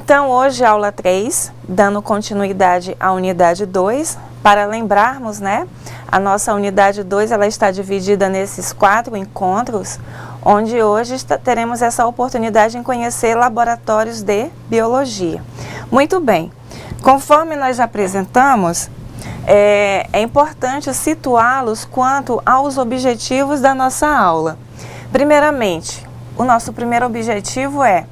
Então, hoje, aula 3, dando continuidade à unidade 2, para lembrarmos, né, a nossa unidade 2, ela está dividida nesses 4 encontros, onde hoje teremos essa oportunidade em conhecer laboratórios de biologia. Muito bem, conforme nós apresentamos, é importante situá-los quanto aos objetivos da nossa aula. Primeiramente, o nosso primeiro objetivo é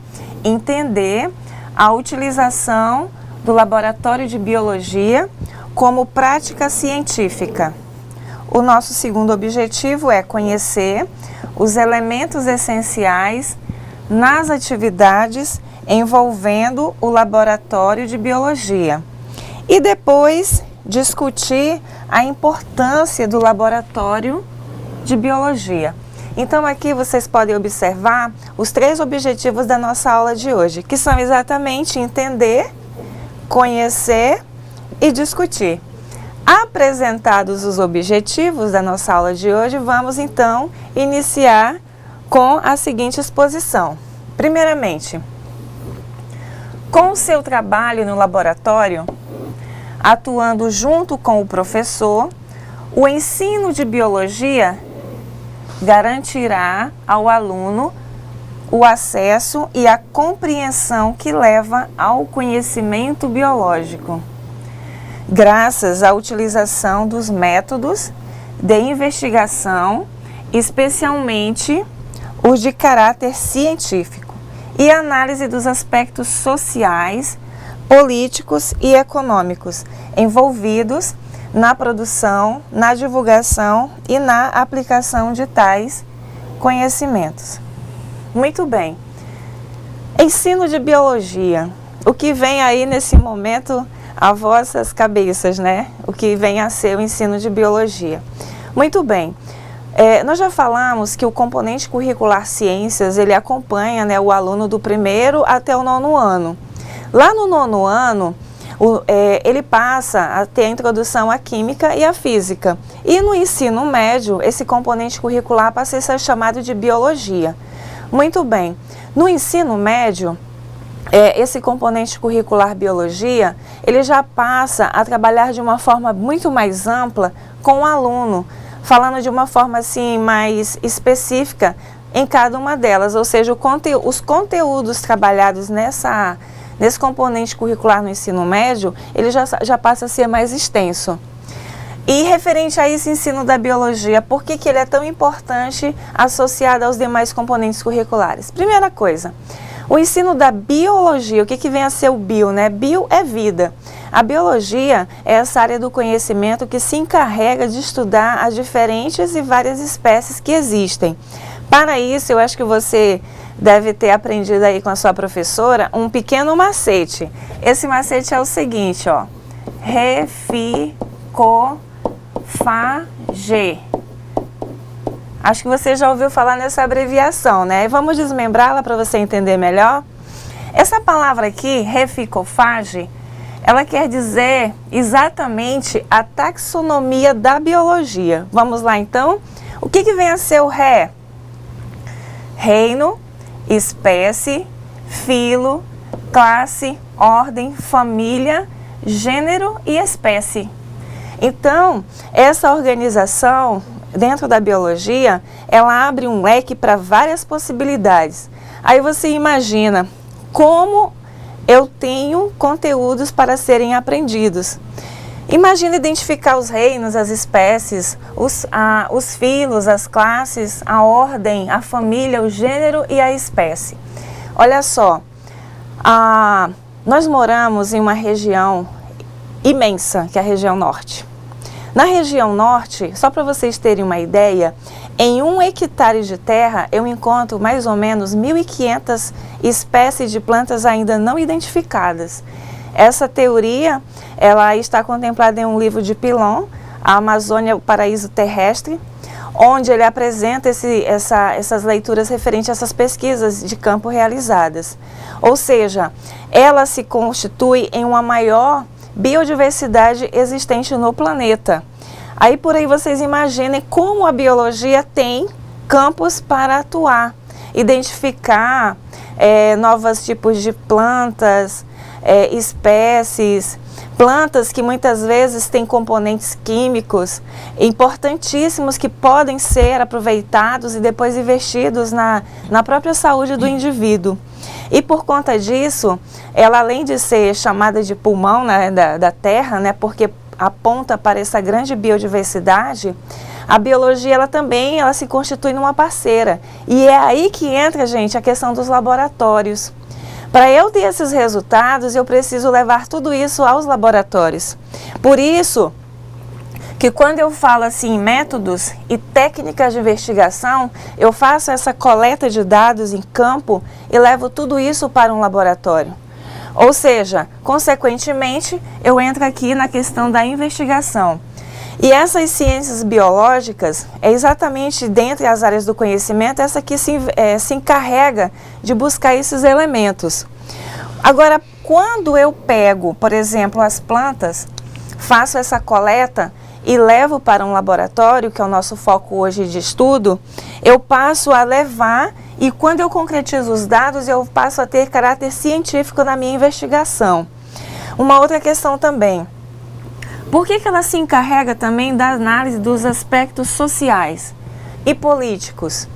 entender a utilização do laboratório de biologia como prática científica. O nosso segundo objetivo é conhecer os elementos essenciais nas atividades envolvendo o laboratório de biologia. E depois discutir a importância do laboratório de biologia. Então aqui vocês podem observar os 3 objetivos da nossa aula de hoje, que são exatamente entender, conhecer e discutir. Apresentados os objetivos da nossa aula de hoje, vamos então iniciar com a seguinte exposição. Primeiramente, com o seu trabalho no laboratório, atuando junto com o professor, o ensino de biologia garantirá ao aluno o acesso e a compreensão que leva ao conhecimento biológico, graças à utilização dos métodos de investigação, especialmente os de caráter científico, e análise dos aspectos sociais, políticos e econômicos envolvidos na produção, na divulgação e na aplicação de tais conhecimentos. Muito bem. Ensino de biologia. O que vem aí nesse momento a vossas cabeças, né? O que vem a ser o ensino de biologia. Muito bem. Nós já falamos que o componente curricular ciências, ele acompanha, né, o aluno do 1º até o 9º ano. Lá no 9º ano, ele passa a ter a introdução à química e à física. E no ensino médio, esse componente curricular passa a ser chamado de biologia. Muito bem. No ensino médio, esse componente curricular biologia, ele já passa a trabalhar de uma forma muito mais ampla com o aluno, falando de uma forma assim mais específica em cada uma delas, ou seja, os conteúdos trabalhados nesse componente curricular no ensino médio, ele já passa a ser mais extenso. E referente a esse ensino da biologia, por que ele é tão importante associado aos demais componentes curriculares? Primeira coisa, o ensino da biologia, o que vem a ser o bio, né? Bio é vida. A biologia é essa área do conhecimento que se encarrega de estudar as diferentes e várias espécies que existem. Para isso, eu acho que você deve ter aprendido aí com a sua professora um pequeno macete. Esse macete é o seguinte, ó. RFICOFAG. Acho que você já ouviu falar nessa abreviação, né? Vamos desmembrá-la para você entender melhor? Essa palavra aqui, RFICOFAG, ela quer dizer exatamente a taxonomia da biologia. Vamos lá, então? O que vem a ser o ré? Reino, espécie, filo, classe, ordem, família, gênero e espécie. Então, essa organização dentro da biologia, ela abre um leque para várias possibilidades. Aí você imagina como eu tenho conteúdos para serem aprendidos. Imagina identificar os reinos, as espécies, os filos, as classes, a ordem, a família, o gênero e a espécie. Olha só, nós moramos em uma região imensa, que é a região norte. Na região norte, só para vocês terem uma ideia, em 1 hectare de terra eu encontro mais ou menos 1.500 espécies de plantas ainda não identificadas. Essa teoria, ela está contemplada em um livro de Pilon, A Amazônia, o Paraíso Terrestre, onde ele apresenta essas leituras referentes a essas pesquisas de campo realizadas. Ou seja, ela se constitui em uma maior biodiversidade existente no planeta. Aí por aí vocês imaginem como a biologia tem campos para atuar, identificar novos tipos de plantas, espécies, plantas que muitas vezes têm componentes químicos importantíssimos que podem ser aproveitados e depois investidos na própria saúde do indivíduo. E por conta disso, ela além de ser chamada de pulmão, né, da terra, né, porque aponta para essa grande biodiversidade, a biologia ela também se constitui numa parceira. E é aí que entra, gente, a questão dos laboratórios. Para eu ter esses resultados, eu preciso levar tudo isso aos laboratórios. Por isso que quando eu falo assim, métodos e técnicas de investigação, eu faço essa coleta de dados em campo e levo tudo isso para um laboratório. Ou seja, consequentemente, eu entro aqui na questão da investigação. E essas ciências biológicas, é exatamente dentre as áreas do conhecimento, essa que se encarrega de buscar esses elementos. Agora, quando eu pego, por exemplo, as plantas, faço essa coleta e levo para um laboratório, que é o nosso foco hoje de estudo, eu passo a levar e quando eu concretizo os dados, eu passo a ter caráter científico na minha investigação. Uma outra questão também. Por que ela se encarrega também da análise dos aspectos sociais e políticos?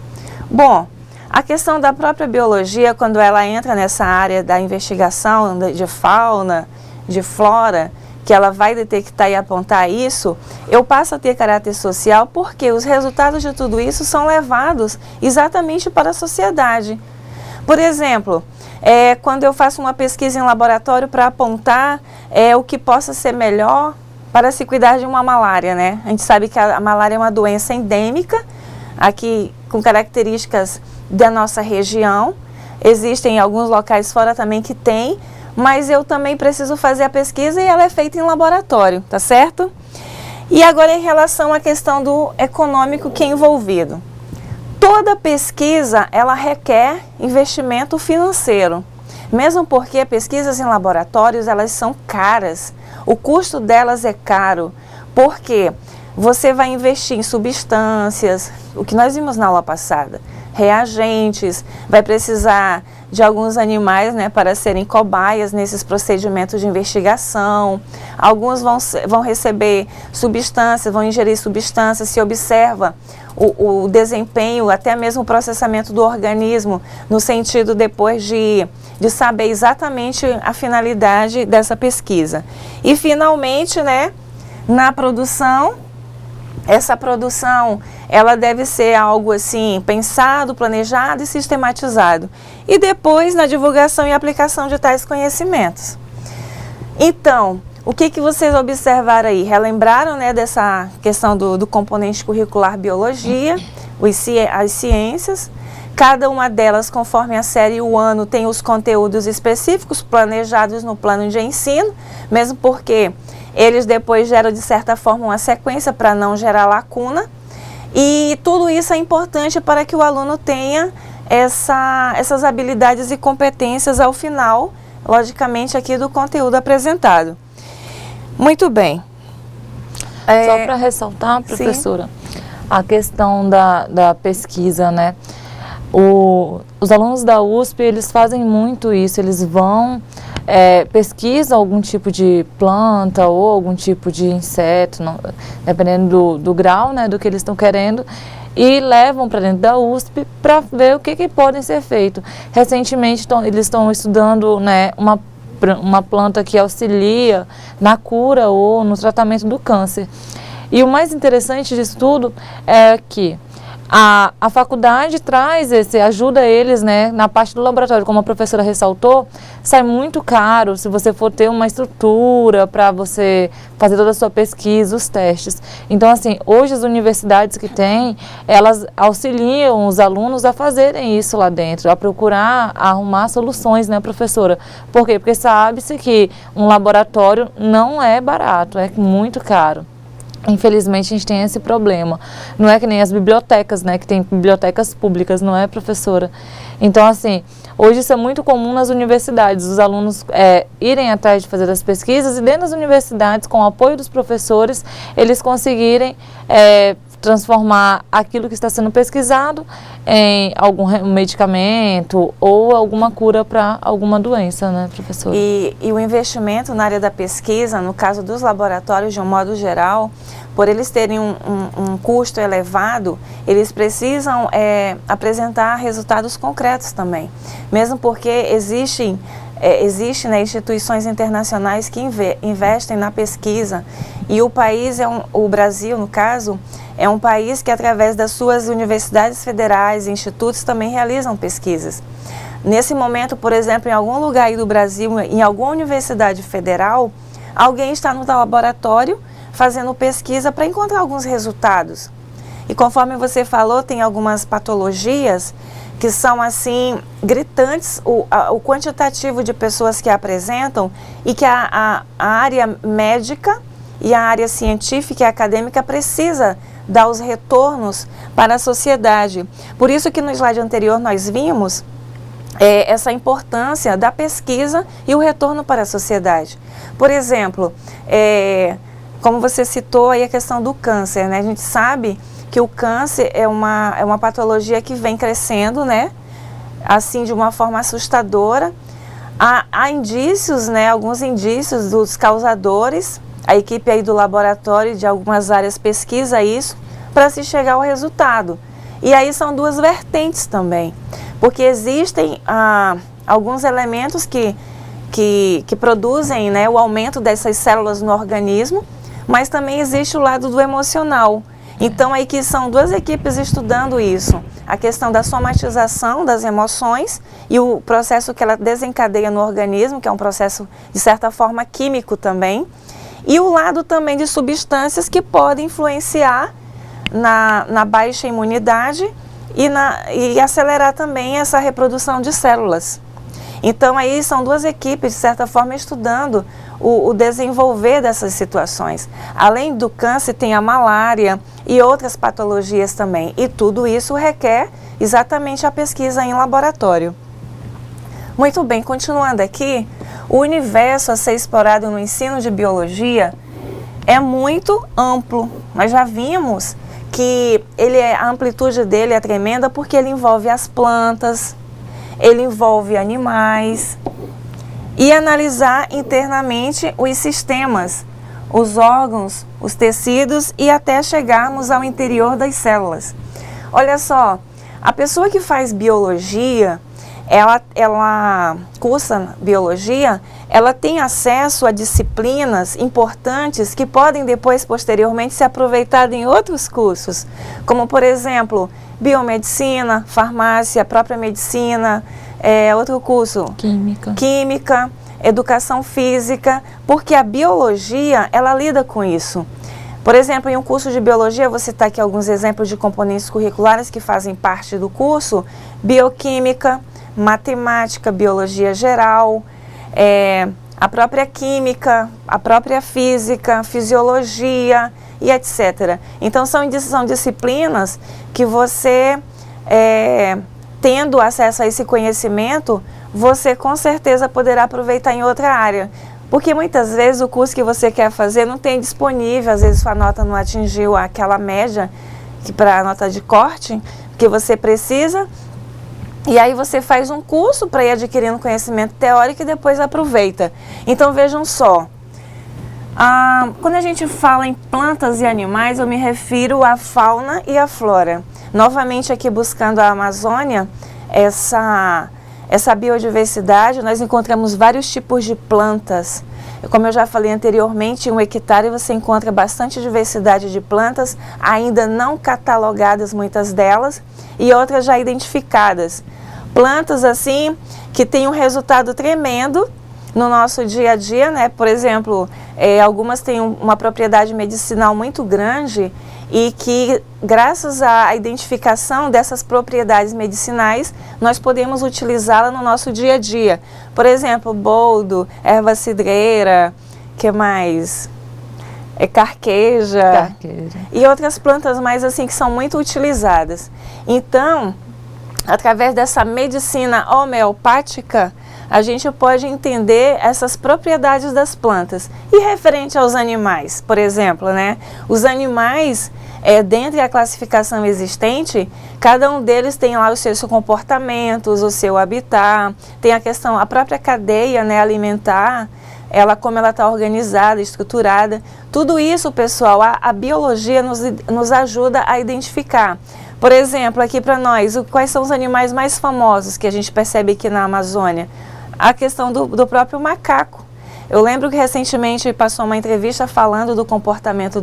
Bom, a questão da própria biologia, quando ela entra nessa área da investigação de fauna, de flora, que ela vai detectar e apontar isso, eu passo a ter caráter social porque os resultados de tudo isso são levados exatamente para a sociedade. Por exemplo, quando eu faço uma pesquisa em laboratório para apontar o que possa ser melhor para se cuidar de uma malária, né? A gente sabe que a malária é uma doença endêmica, aqui com características da nossa região. Existem alguns locais fora também que tem, mas eu também preciso fazer a pesquisa e ela é feita em laboratório, tá certo? E agora em relação à questão do econômico que é envolvido. Toda pesquisa, ela requer investimento financeiro, mesmo porque pesquisas em laboratórios, elas são caras. O custo delas é caro, porque você vai investir em substâncias, o que nós vimos na aula passada, reagentes, vai precisar de alguns animais, né, para serem cobaias nesses procedimentos de investigação. Alguns vão receber substâncias, vão ingerir substâncias, se observa o desempenho, até mesmo o processamento do organismo, no sentido depois de saber exatamente a finalidade dessa pesquisa. E finalmente, né, na produção, essa produção, ela deve ser algo assim, pensado, planejado e sistematizado. E depois na divulgação e aplicação de tais conhecimentos. Então, o que vocês observaram aí? Relembraram, né, dessa questão do componente curricular biologia, as ciências. Cada uma delas, conforme a série e o ano, tem os conteúdos específicos planejados no plano de ensino, mesmo porque eles depois geram, de certa forma, uma sequência para não gerar lacuna. E tudo isso é importante para que o aluno tenha essas habilidades e competências ao final, logicamente, aqui do conteúdo apresentado. Muito bem. Só para ressaltar, professora, sim, a questão da pesquisa, né? Os alunos da USP, eles fazem muito isso, eles vão, pesquisam algum tipo de planta ou algum tipo de inseto, dependendo do grau, né, do que eles estão querendo, e levam para dentro da USP para ver o que podem ser feito. Recentemente, eles estão estudando, né, uma planta que auxilia na cura ou no tratamento do câncer. E o mais interessante disso tudo é que a faculdade ajuda eles, né, na parte do laboratório, como a professora ressaltou, sai muito caro se você for ter uma estrutura para você fazer toda a sua pesquisa, os testes. Então, assim, hoje as universidades que têm, elas auxiliam os alunos a fazerem isso lá dentro, a procurar arrumar soluções, né, professora? Por quê? Porque sabe-se que um laboratório não é barato, é muito caro. Infelizmente, a gente tem esse problema. Não é que nem as bibliotecas, né? Que tem bibliotecas públicas, não é, professora? Então, assim, hoje isso é muito comum nas universidades, os alunos irem atrás de fazer as pesquisas e dentro das universidades, com o apoio dos professores, eles conseguirem transformar aquilo que está sendo pesquisado em algum medicamento ou alguma cura para alguma doença, né, professora? E o investimento na área da pesquisa, no caso dos laboratórios de um modo geral, por eles terem um custo elevado, eles precisam apresentar resultados concretos também. Mesmo porque existem né, instituições internacionais que investem na pesquisa, e o país, o Brasil no caso, é um país que através das suas universidades federais e institutos também realizam pesquisas. Nesse momento, por exemplo, em algum lugar aí do Brasil, em alguma universidade federal, alguém está no laboratório fazendo pesquisa para encontrar alguns resultados. E conforme você falou, tem algumas patologias que são assim gritantes, o quantitativo de pessoas que apresentam, e que a área médica e a área científica e acadêmica precisa dar os retornos para a sociedade. Por isso que no slide anterior nós vimos essa importância da pesquisa e o retorno para a sociedade. Por exemplo, como você citou aí a questão do câncer, né? A gente sabe que o câncer é uma patologia que vem crescendo, né? Assim, de uma forma assustadora. Há indícios, né? Alguns indícios dos causadores. A equipe aí do laboratório de algumas áreas pesquisa isso para se chegar ao resultado. E aí são duas vertentes também, porque existem alguns elementos que produzem, né, o aumento dessas células no organismo, mas também existe o lado do emocional. Então aí que são duas equipes estudando isso, a questão da somatização das emoções e o processo que ela desencadeia no organismo, que é um processo de certa forma químico também, e o lado também de substâncias que podem influenciar na baixa imunidade e acelerar também essa reprodução de células. Então aí são duas equipes, de certa forma, estudando o desenvolver dessas situações. Além do câncer, tem a malária e outras patologias também. E tudo isso requer exatamente a pesquisa em laboratório. Muito bem, continuando aqui, o universo a ser explorado no ensino de biologia é muito amplo. Nós já vimos que a amplitude dele é tremenda porque ele envolve as plantas, ele envolve animais, e analisar internamente os sistemas, os órgãos, os tecidos e até chegarmos ao interior das células. Olha só, a pessoa que faz biologia, ela cursa biologia, ela tem acesso a disciplinas importantes que podem depois, posteriormente, ser aproveitadas em outros cursos, como, por exemplo, biomedicina, farmácia, própria medicina, outro curso, química, educação física, porque a biologia, ela lida com isso. Por exemplo, em um curso de biologia, vou citar aqui alguns exemplos de componentes curriculares que fazem parte do curso: bioquímica, matemática, biologia geral, a própria química, a própria física, fisiologia e etc. Então são disciplinas que você, tendo acesso a esse conhecimento, você com certeza poderá aproveitar em outra área. Porque muitas vezes o curso que você quer fazer não tem disponível, às vezes sua nota não atingiu aquela média para a nota de corte que você precisa. E aí você faz um curso para ir adquirindo conhecimento teórico e depois aproveita. Então vejam só, quando a gente fala em plantas e animais, eu me refiro à fauna e à flora. Novamente aqui buscando a Amazônia, essa biodiversidade, nós encontramos vários tipos de plantas. Como eu já falei anteriormente, em 1 hectare você encontra bastante diversidade de plantas, ainda não catalogadas muitas delas, e outras já identificadas. Plantas assim que têm um resultado tremendo no nosso dia a dia, né? Por exemplo, algumas têm uma propriedade medicinal muito grande e que, graças à identificação dessas propriedades medicinais, nós podemos utilizá-la no nosso dia a dia. Por exemplo, boldo, erva cidreira, que mais? Carqueja. E outras plantas mais assim que são muito utilizadas. Então, através dessa medicina homeopática, a gente pode entender essas propriedades das plantas. E referente aos animais, por exemplo, né? Os animais, dentre a classificação existente, cada um deles tem lá os seus comportamentos, o seu habitat, tem a própria cadeia, né, alimentar, como ela está organizada, estruturada. Tudo isso, pessoal, a biologia nos ajuda a identificar. Por exemplo, aqui para nós, quais são os animais mais famosos que a gente percebe aqui na Amazônia? A questão do próprio macaco. Eu lembro que recentemente passou uma entrevista falando do comportamento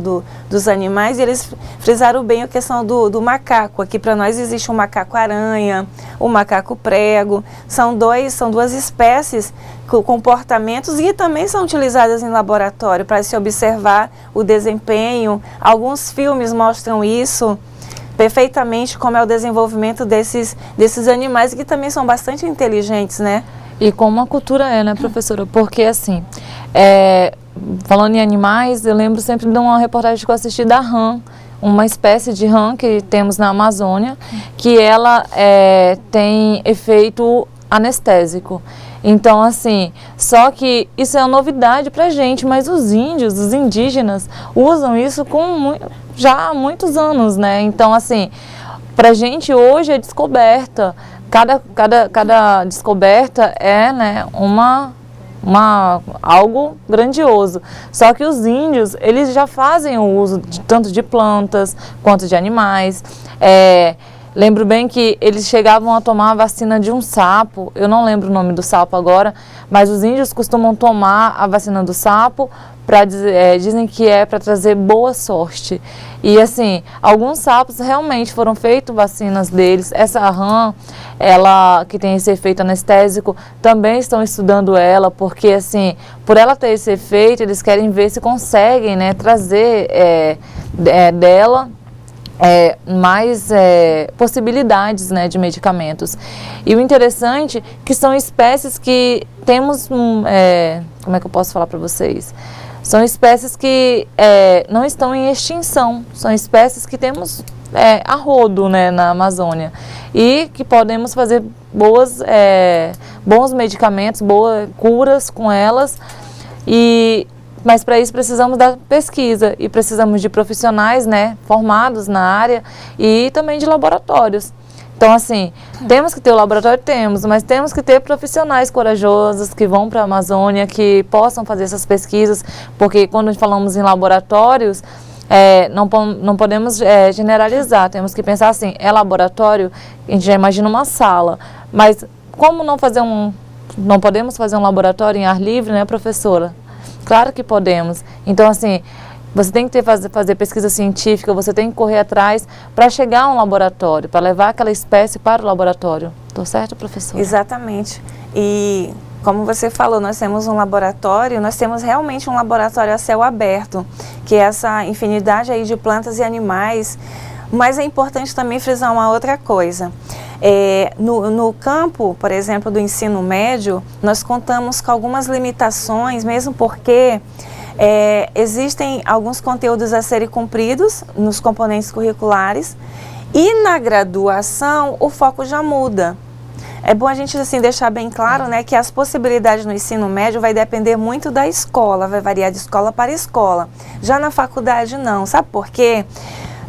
dos animais e eles frisaram bem a questão do macaco. Aqui para nós existe o macaco-aranha, o macaco-prego. São duas espécies com comportamentos e também são utilizadas em laboratório para se observar o desempenho. Alguns filmes mostram isso perfeitamente, como é o desenvolvimento desses animais que também são bastante inteligentes, né? E como a cultura né, professora? Porque, assim, falando em animais, eu lembro sempre de uma reportagem que eu assisti da rã, uma espécie de rã que temos na Amazônia, que ela tem efeito anestésico. Então, assim, só que isso é uma novidade pra gente, mas os índios, os indígenas, usam isso já há muitos anos, né? Então, assim, pra gente hoje é descoberta. Cada descoberta né, algo grandioso. Só que os índios, eles já fazem o uso tanto de plantas quanto de animais. Lembro bem que eles chegavam a tomar a vacina de um sapo, eu não lembro o nome do sapo agora, mas os índios costumam tomar a vacina do sapo, dizem que é para trazer boa sorte. E assim, alguns sapos realmente foram feitas vacinas deles. Essa rã, ela que tem esse efeito anestésico, também estão estudando ela, porque assim, por ela ter esse efeito, eles querem ver se conseguem, né, trazer dela mais possibilidades, né, de medicamentos. E o interessante é que são espécies que temos, como é que eu posso falar para vocês? São espécies que não estão em extinção, são espécies que temos a rodo, né, na Amazônia e que podemos fazer bons medicamentos, boas curas com elas, mas para isso precisamos da pesquisa e precisamos de profissionais, né, formados na área e também de laboratórios. Então, assim, temos que ter o laboratório, mas temos que ter profissionais corajosos que vão para a Amazônia, que possam fazer essas pesquisas, porque quando falamos em laboratórios, não podemos generalizar, temos que pensar assim, laboratório, a gente já imagina uma sala, mas como não podemos fazer um laboratório em ar livre, né, professora? Claro que podemos. Então, assim, você tem que fazer pesquisa científica, você tem que correr atrás para chegar a um laboratório, para levar aquela espécie para o laboratório. Estou certo, professora? Exatamente. E como você falou, nós temos um laboratório, nós temos realmente um laboratório a céu aberto, que é essa infinidade aí de plantas e animais. Mas é importante também frisar uma outra coisa. No campo, por exemplo, do ensino médio, nós contamos com algumas limitações, mesmo porque existem alguns conteúdos a serem cumpridos nos componentes curriculares e na graduação o foco já muda. É bom a gente assim, deixar bem claro, né, que as possibilidades no ensino médio vai depender muito da escola, vai variar de escola para escola. Já na faculdade não, sabe por quê?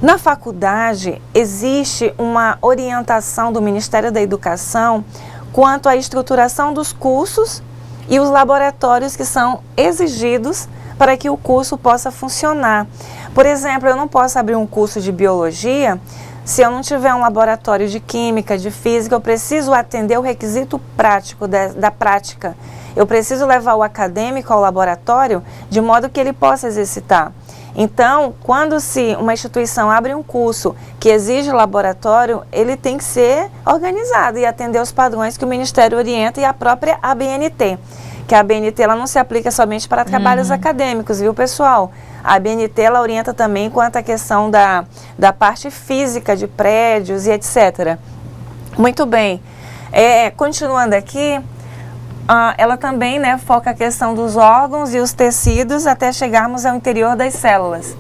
Na faculdade existe uma orientação do Ministério da Educação quanto à estruturação dos cursos e os laboratórios que são exigidos para que o curso possa funcionar. Por exemplo, eu não posso abrir um curso de biologia se eu não tiver um laboratório de química, de física. Eu preciso atender o requisito prático da prática. Eu preciso levar o acadêmico ao laboratório de modo que ele possa exercitar. Então, quando uma instituição abre um curso que exige laboratório, ele tem que ser organizado e atender os padrões que o Ministério orienta e a própria ABNT. Que a ABNT ela não se aplica somente para trabalhos acadêmicos, viu, pessoal? A ABNT ela orienta também quanto à questão da parte física de prédios e etc. Muito bem. Continuando aqui, ela também, né, foca a questão dos órgãos e os tecidos até chegarmos ao interior das células.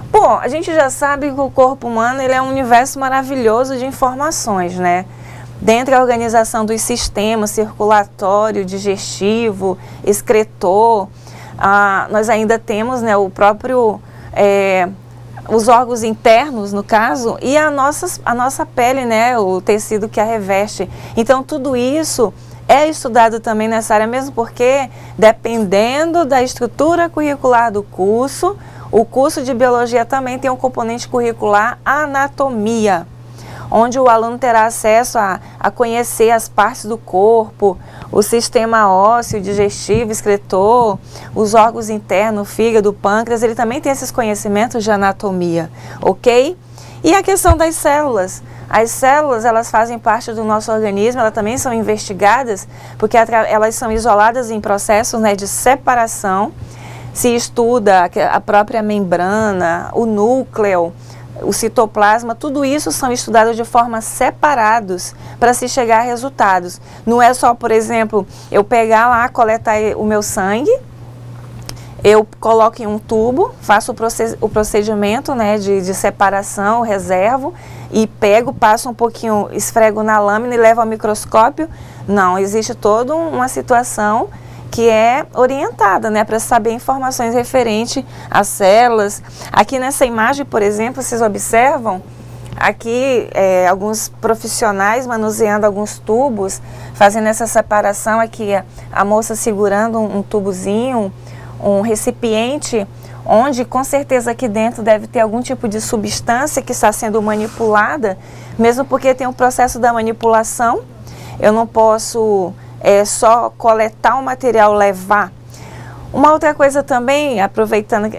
Bom, a gente já sabe que o corpo humano ele é um universo maravilhoso de informações, né? Dentro da organização dos sistemas circulatório, digestivo, excretor, nós ainda temos, né, o próprio os órgãos internos, no caso, e a nossa pele, né, o tecido que a reveste. Então, tudo isso é estudado também nessa área, mesmo porque, dependendo da estrutura curricular do curso, o curso de biologia também tem um componente curricular anatomia, onde o aluno terá acesso a conhecer as partes do corpo, o sistema ósseo, digestivo, excretor, os órgãos internos, fígado, pâncreas, ele também tem esses conhecimentos de anatomia, ok? E a questão das células. As células, elas fazem parte do nosso organismo, elas também são investigadas, porque elas são isoladas em processos, né, de separação. Se estuda a própria membrana, o núcleo, o citoplasma, tudo isso são estudados de forma separados para se chegar a resultados. Não é só, por exemplo, eu pegar lá, coletar o meu sangue, eu coloco em um tubo, faço o procedimento, né, de separação, reservo, e pego, passo um pouquinho, esfrego na lâmina e levo ao microscópio. Não, existe toda uma situação que é orientada, né, para saber informações referentes às células. Aqui nessa imagem, por exemplo, vocês observam, aqui alguns profissionais manuseando alguns tubos, fazendo essa separação. Aqui a moça segurando um tubozinho, um recipiente, onde com certeza aqui dentro deve ter algum tipo de substância que está sendo manipulada, mesmo porque tem um processo da manipulação. Eu não posso só coletar o material, levar. Uma outra coisa também, aproveitando que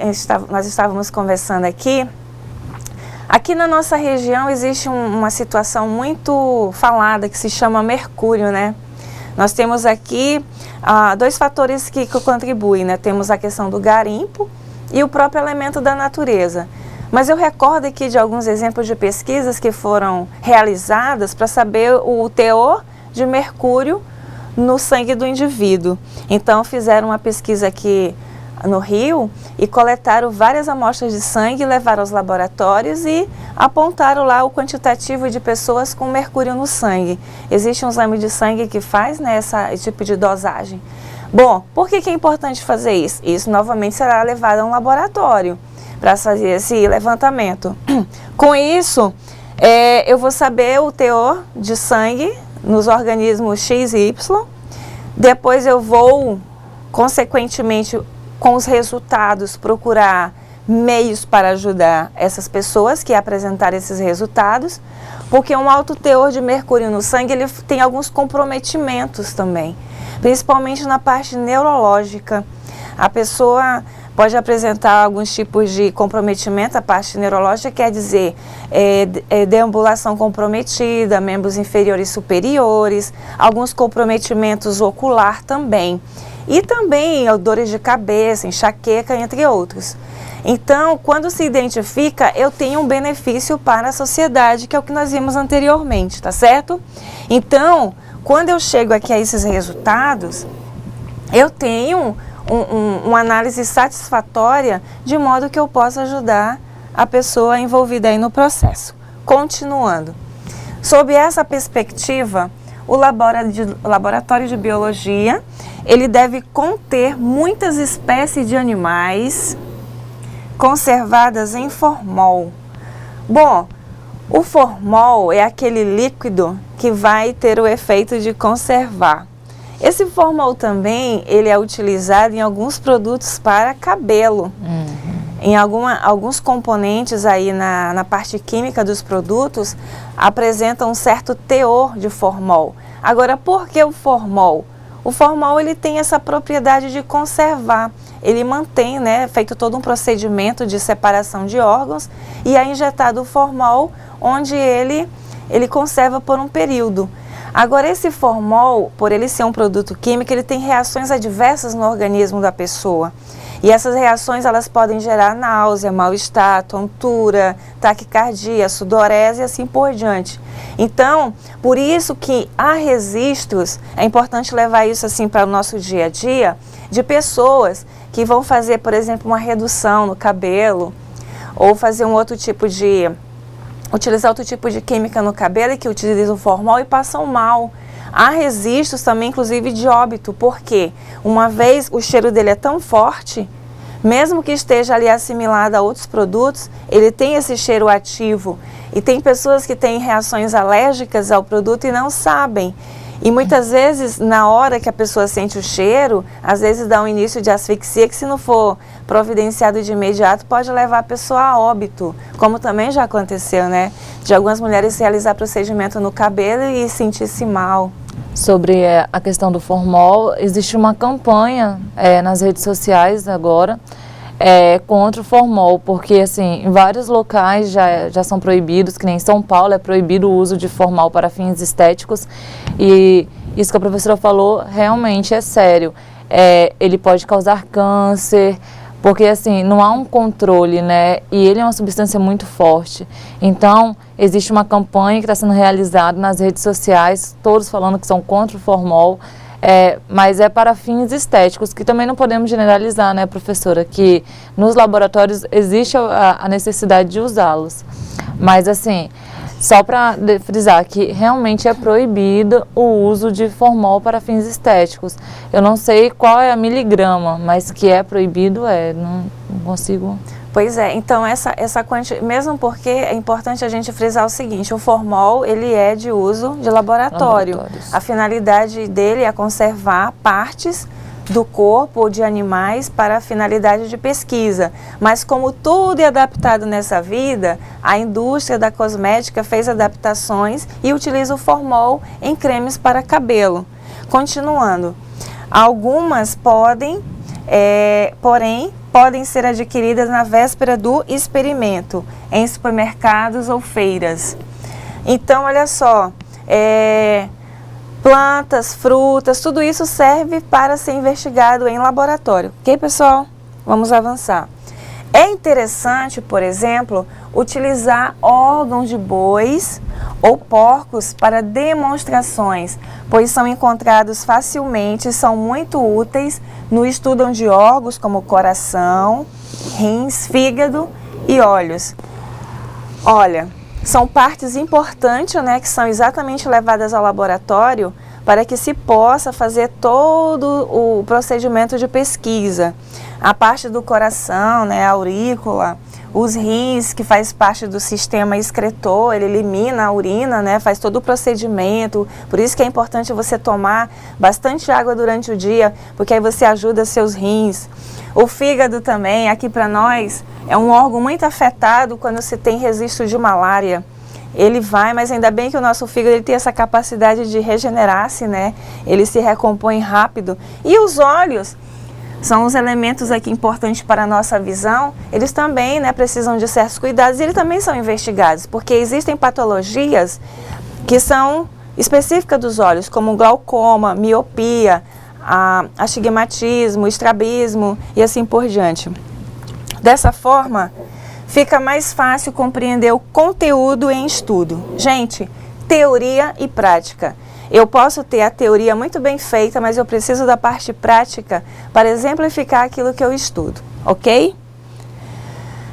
nós estávamos conversando aqui na nossa região existe uma situação muito falada que se chama mercúrio, né? Nós temos aqui dois fatores que contribuem, né? Temos a questão do garimpo e o próprio elemento da natureza. Mas eu recordo aqui de alguns exemplos de pesquisas que foram realizadas para saber o teor de mercúrio no sangue do indivíduo. Então fizeram uma pesquisa aqui no Rio e coletaram várias amostras de sangue, levaram aos laboratórios e apontaram lá o quantitativo de pessoas com mercúrio no sangue. Existe um exame de sangue que faz, né, esse tipo de dosagem. Bom, por que é importante fazer isso? Isso novamente será levado a um laboratório para fazer esse levantamento. Com isso, eu vou saber o teor de sangue nos organismos X e Y. Depois eu vou, consequentemente, com os resultados, procurar meios para ajudar essas pessoas que apresentaram esses resultados, porque um alto teor de mercúrio no sangue, ele tem alguns comprometimentos também, principalmente na parte neurológica. A pessoa pode apresentar alguns tipos de comprometimento. A parte neurológica quer dizer deambulação comprometida, membros inferiores e superiores, alguns comprometimentos ocular também. E também dores de cabeça, enxaqueca, entre outros. Então, quando se identifica, eu tenho um benefício para a sociedade, que é o que nós vimos anteriormente, tá certo? Então, quando eu chego aqui a esses resultados, eu tenho uma análise satisfatória, de modo que eu possa ajudar a pessoa envolvida aí no processo. Continuando, sob essa perspectiva, o laboratório de biologia, ele deve conter muitas espécies de animais conservadas em formol. Bom, o formol é aquele líquido que vai ter o efeito de conservar. Esse formol também, ele é utilizado em alguns produtos para cabelo. Em alguns componentes aí na parte química dos produtos apresentam um certo teor de formol. Agora, por que o formol? O formol, ele tem essa propriedade de conservar. Ele mantém, né, feito todo um procedimento de separação de órgãos e é injetado o formol, onde ele conserva por um período. Agora, esse formol, por ele ser um produto químico, ele tem reações adversas no organismo da pessoa. E essas reações, elas podem gerar náusea, mal-estar, tontura, taquicardia, sudorese e assim por diante. Então, por isso que há registros, é importante levar isso assim para o nosso dia a dia, de pessoas que vão fazer, por exemplo, uma redução no cabelo, ou fazer utilizar outro tipo de química no cabelo, que utilizam formol e passam mal. Há registros também, inclusive, de óbito, porque uma vez o cheiro dele é tão forte, mesmo que esteja ali assimilado a outros produtos, ele tem esse cheiro ativo. E tem pessoas que têm reações alérgicas ao produto e não sabem. E muitas vezes, na hora que a pessoa sente o cheiro, às vezes dá um início de asfixia que, se não for providenciado de imediato, pode levar a pessoa a óbito, como também já aconteceu, né? De algumas mulheres realizar procedimento no cabelo e sentir-se mal. Sobre a questão do formol, existe uma campanha nas redes sociais agora contra o formol, porque assim, em vários locais já são proibidos, que nem em São Paulo é proibido o uso de formol para fins estéticos, e isso que a professora falou realmente é sério. Ele pode causar câncer, porque assim, não há um controle, né? E ele é uma substância muito forte. Então, existe uma campanha que está sendo realizada nas redes sociais, todos falando que são contra o formol, mas é para fins estéticos, que também não podemos generalizar, né, professora? Que nos laboratórios existe a necessidade de usá-los. Mas assim, só para frisar que realmente é proibido o uso de formol para fins estéticos. Eu não sei qual é a miligrama, mas que é proibido não consigo... Pois é, então essa quantidade, mesmo porque é importante a gente frisar o seguinte, o formol, ele é de uso de laboratório. A finalidade dele é conservar partes do corpo ou de animais para a finalidade de pesquisa. Mas como tudo é adaptado nessa vida, a indústria da cosmética fez adaptações e utiliza o formol em cremes para cabelo. Continuando, algumas podem, porém, podem ser adquiridas na véspera do experimento, em supermercados ou feiras. Então, olha só, plantas, frutas, tudo isso serve para ser investigado em laboratório. Ok, pessoal? Vamos avançar. É interessante, por exemplo, utilizar órgãos de bois ou porcos para demonstrações, pois são encontrados facilmente e são muito úteis no estudo de órgãos como coração, rins, fígado e olhos. Olha, são partes importantes, né, que são exatamente levadas ao laboratório para que se possa fazer todo o procedimento de pesquisa. A parte do coração, né, a aurícula, os rins, que faz parte do sistema excretor, ele elimina a urina, né, faz todo o procedimento. Por isso que é importante você tomar bastante água durante o dia, porque aí você ajuda seus rins. O fígado também, aqui para nós, é um órgão muito afetado quando se tem registro de malária. Ele vai, mas ainda bem que o nosso fígado ele tem essa capacidade de regenerar-se, né? Ele se recompõe rápido. E os olhos são os elementos aqui importantes para a nossa visão. Eles também, né, precisam de certos cuidados e eles também são investigados, porque existem patologias que são específicas dos olhos, como glaucoma, miopia, astigmatismo, estrabismo e assim por diante. Dessa forma, fica mais fácil compreender o conteúdo em estudo. Gente, teoria e prática. Eu posso ter a teoria muito bem feita, mas eu preciso da parte prática para exemplificar aquilo que eu estudo, ok?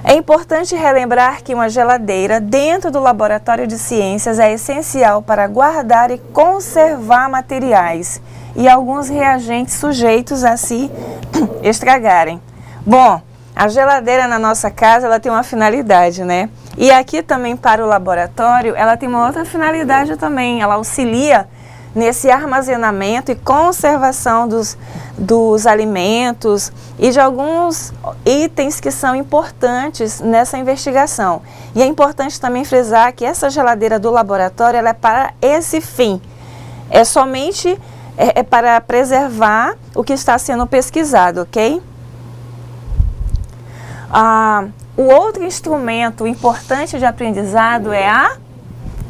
É importante relembrar que uma geladeira dentro do laboratório de ciências é essencial para guardar e conservar materiais e alguns reagentes sujeitos a se estragarem. Bom, a geladeira na nossa casa, ela tem uma finalidade, né? E aqui também para o laboratório, ela tem uma outra finalidade também. Ela auxilia nesse armazenamento e conservação dos alimentos e de alguns itens que são importantes nessa investigação. E é importante também frisar que essa geladeira do laboratório, ela é para esse fim. É somente para preservar o que está sendo pesquisado, ok? O outro instrumento importante de aprendizado é a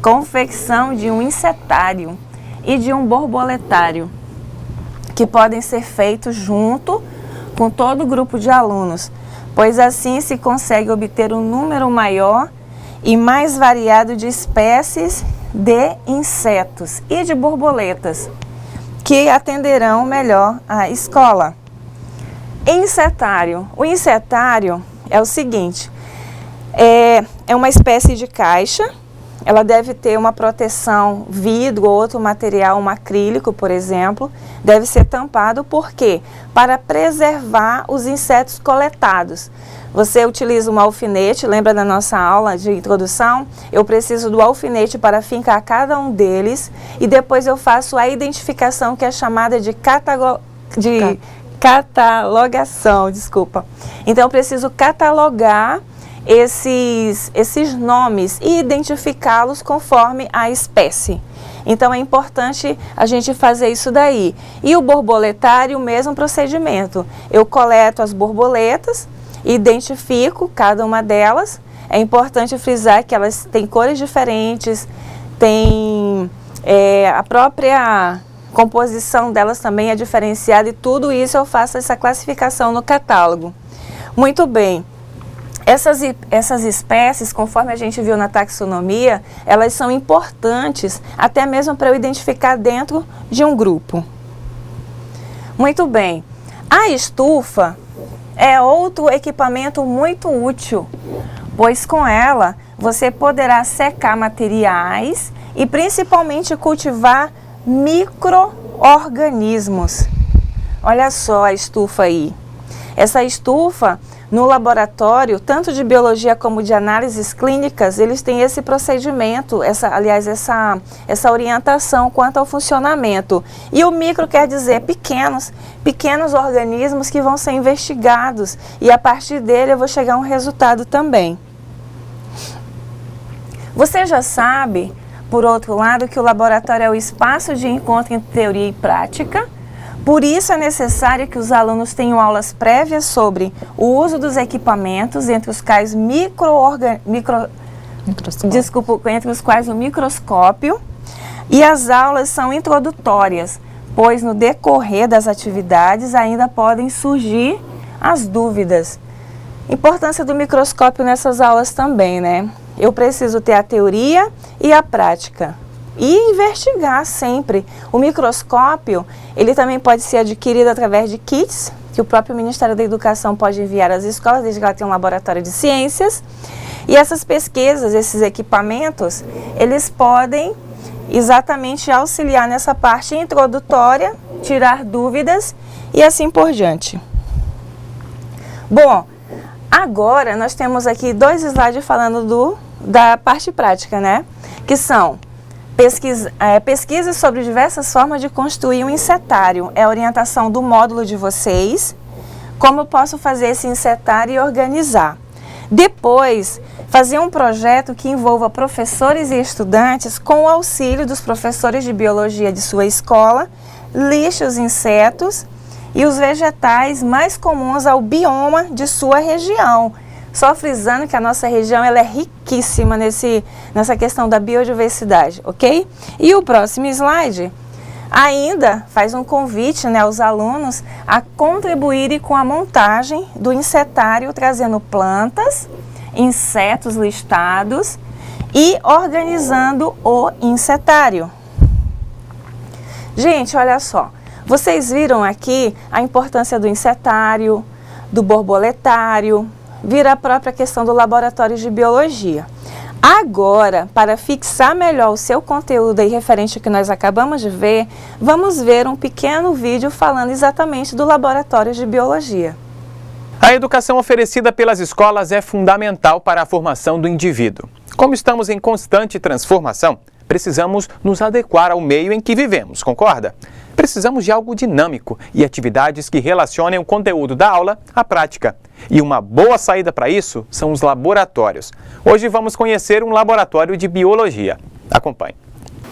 confecção de um insetário e de um borboletário, que podem ser feitos junto com todo o grupo de alunos, pois assim se consegue obter um número maior e mais variado de espécies de insetos e de borboletas, que atenderão melhor à escola. Insetário. O insetário é o seguinte, é uma espécie de caixa ela deve ter uma proteção vidro ou outro material, um acrílico, por exemplo, deve ser tampado, por quê? Para preservar os insetos coletados. Você utiliza um alfinete, lembra da nossa aula de introdução? Eu preciso do alfinete para fincar cada um deles e depois eu faço a identificação, que é chamada de catalogação, desculpa. Então eu preciso catalogar esses nomes e identificá-los conforme a espécie. Então é importante a gente fazer isso daí. E o borboletário, o mesmo procedimento. Eu coleto as borboletas, identifico cada uma delas. É importante frisar que elas têm cores diferentes, tem a própria composição delas também é diferenciada e tudo isso eu faço essa classificação no catálogo. Muito bem. Essas espécies, conforme a gente viu na taxonomia, elas são importantes até mesmo para eu identificar dentro de um grupo. Muito bem. A estufa é outro equipamento muito útil, pois com ela você poderá secar materiais e principalmente cultivar micro-organismos. Olha só a estufa aí. Essa estufa, no laboratório, tanto de biologia como de análises clínicas, eles têm esse procedimento, essa orientação quanto ao funcionamento. E o micro quer dizer pequenos organismos que vão ser investigados e a partir dele eu vou chegar a um resultado também. Você já sabe, por outro lado, que o laboratório é o espaço de encontro entre teoria e prática. Por isso é necessário que os alunos tenham aulas prévias sobre o uso dos equipamentos, entre os quais o microscópio, e as aulas são introdutórias, pois no decorrer das atividades ainda podem surgir as dúvidas. Importância do microscópio nessas aulas também, né? Eu preciso ter a teoria e a prática. E investigar sempre. O microscópio, ele também pode ser adquirido através de kits, que o próprio Ministério da Educação pode enviar às escolas, desde que ela tenha um laboratório de ciências. E essas pesquisas, esses equipamentos, eles podem exatamente auxiliar nessa parte introdutória, tirar dúvidas e assim por diante. Bom, agora nós temos aqui 2 slides falando da parte prática, né? Que são pesquisas sobre diversas formas de construir um insetário. É a orientação do módulo de vocês, como eu posso fazer esse insetário e organizar. Depois, fazer um projeto que envolva professores e estudantes com o auxílio dos professores de biologia de sua escola, lixe os insetos e os vegetais mais comuns ao bioma de sua região. Só frisando que a nossa região ela é riquíssima nessa questão da biodiversidade, ok? E o próximo slide ainda faz um convite, né, aos alunos a contribuírem com a montagem do insetário, trazendo plantas, insetos listados e organizando o insetário. Gente, olha só, vocês viram aqui a importância do insetário, do borboletário, vira a própria questão do laboratório de biologia. Agora, para fixar melhor o seu conteúdo aí referente ao que nós acabamos de ver, vamos ver um pequeno vídeo falando exatamente do laboratório de biologia. A educação oferecida pelas escolas é fundamental para a formação do indivíduo. Como estamos em constante transformação, precisamos nos adequar ao meio em que vivemos, concorda? Precisamos de algo dinâmico e atividades que relacionem o conteúdo da aula à prática. E uma boa saída para isso são os laboratórios. Hoje vamos conhecer um laboratório de biologia. Acompanhe.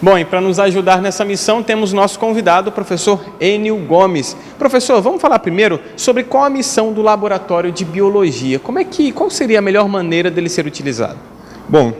Bom, e para nos ajudar nessa missão, temos nosso convidado, o professor Enio Gomes. Professor, vamos falar primeiro sobre qual a missão do laboratório de biologia. Qual seria a melhor maneira dele ser utilizado? Bom,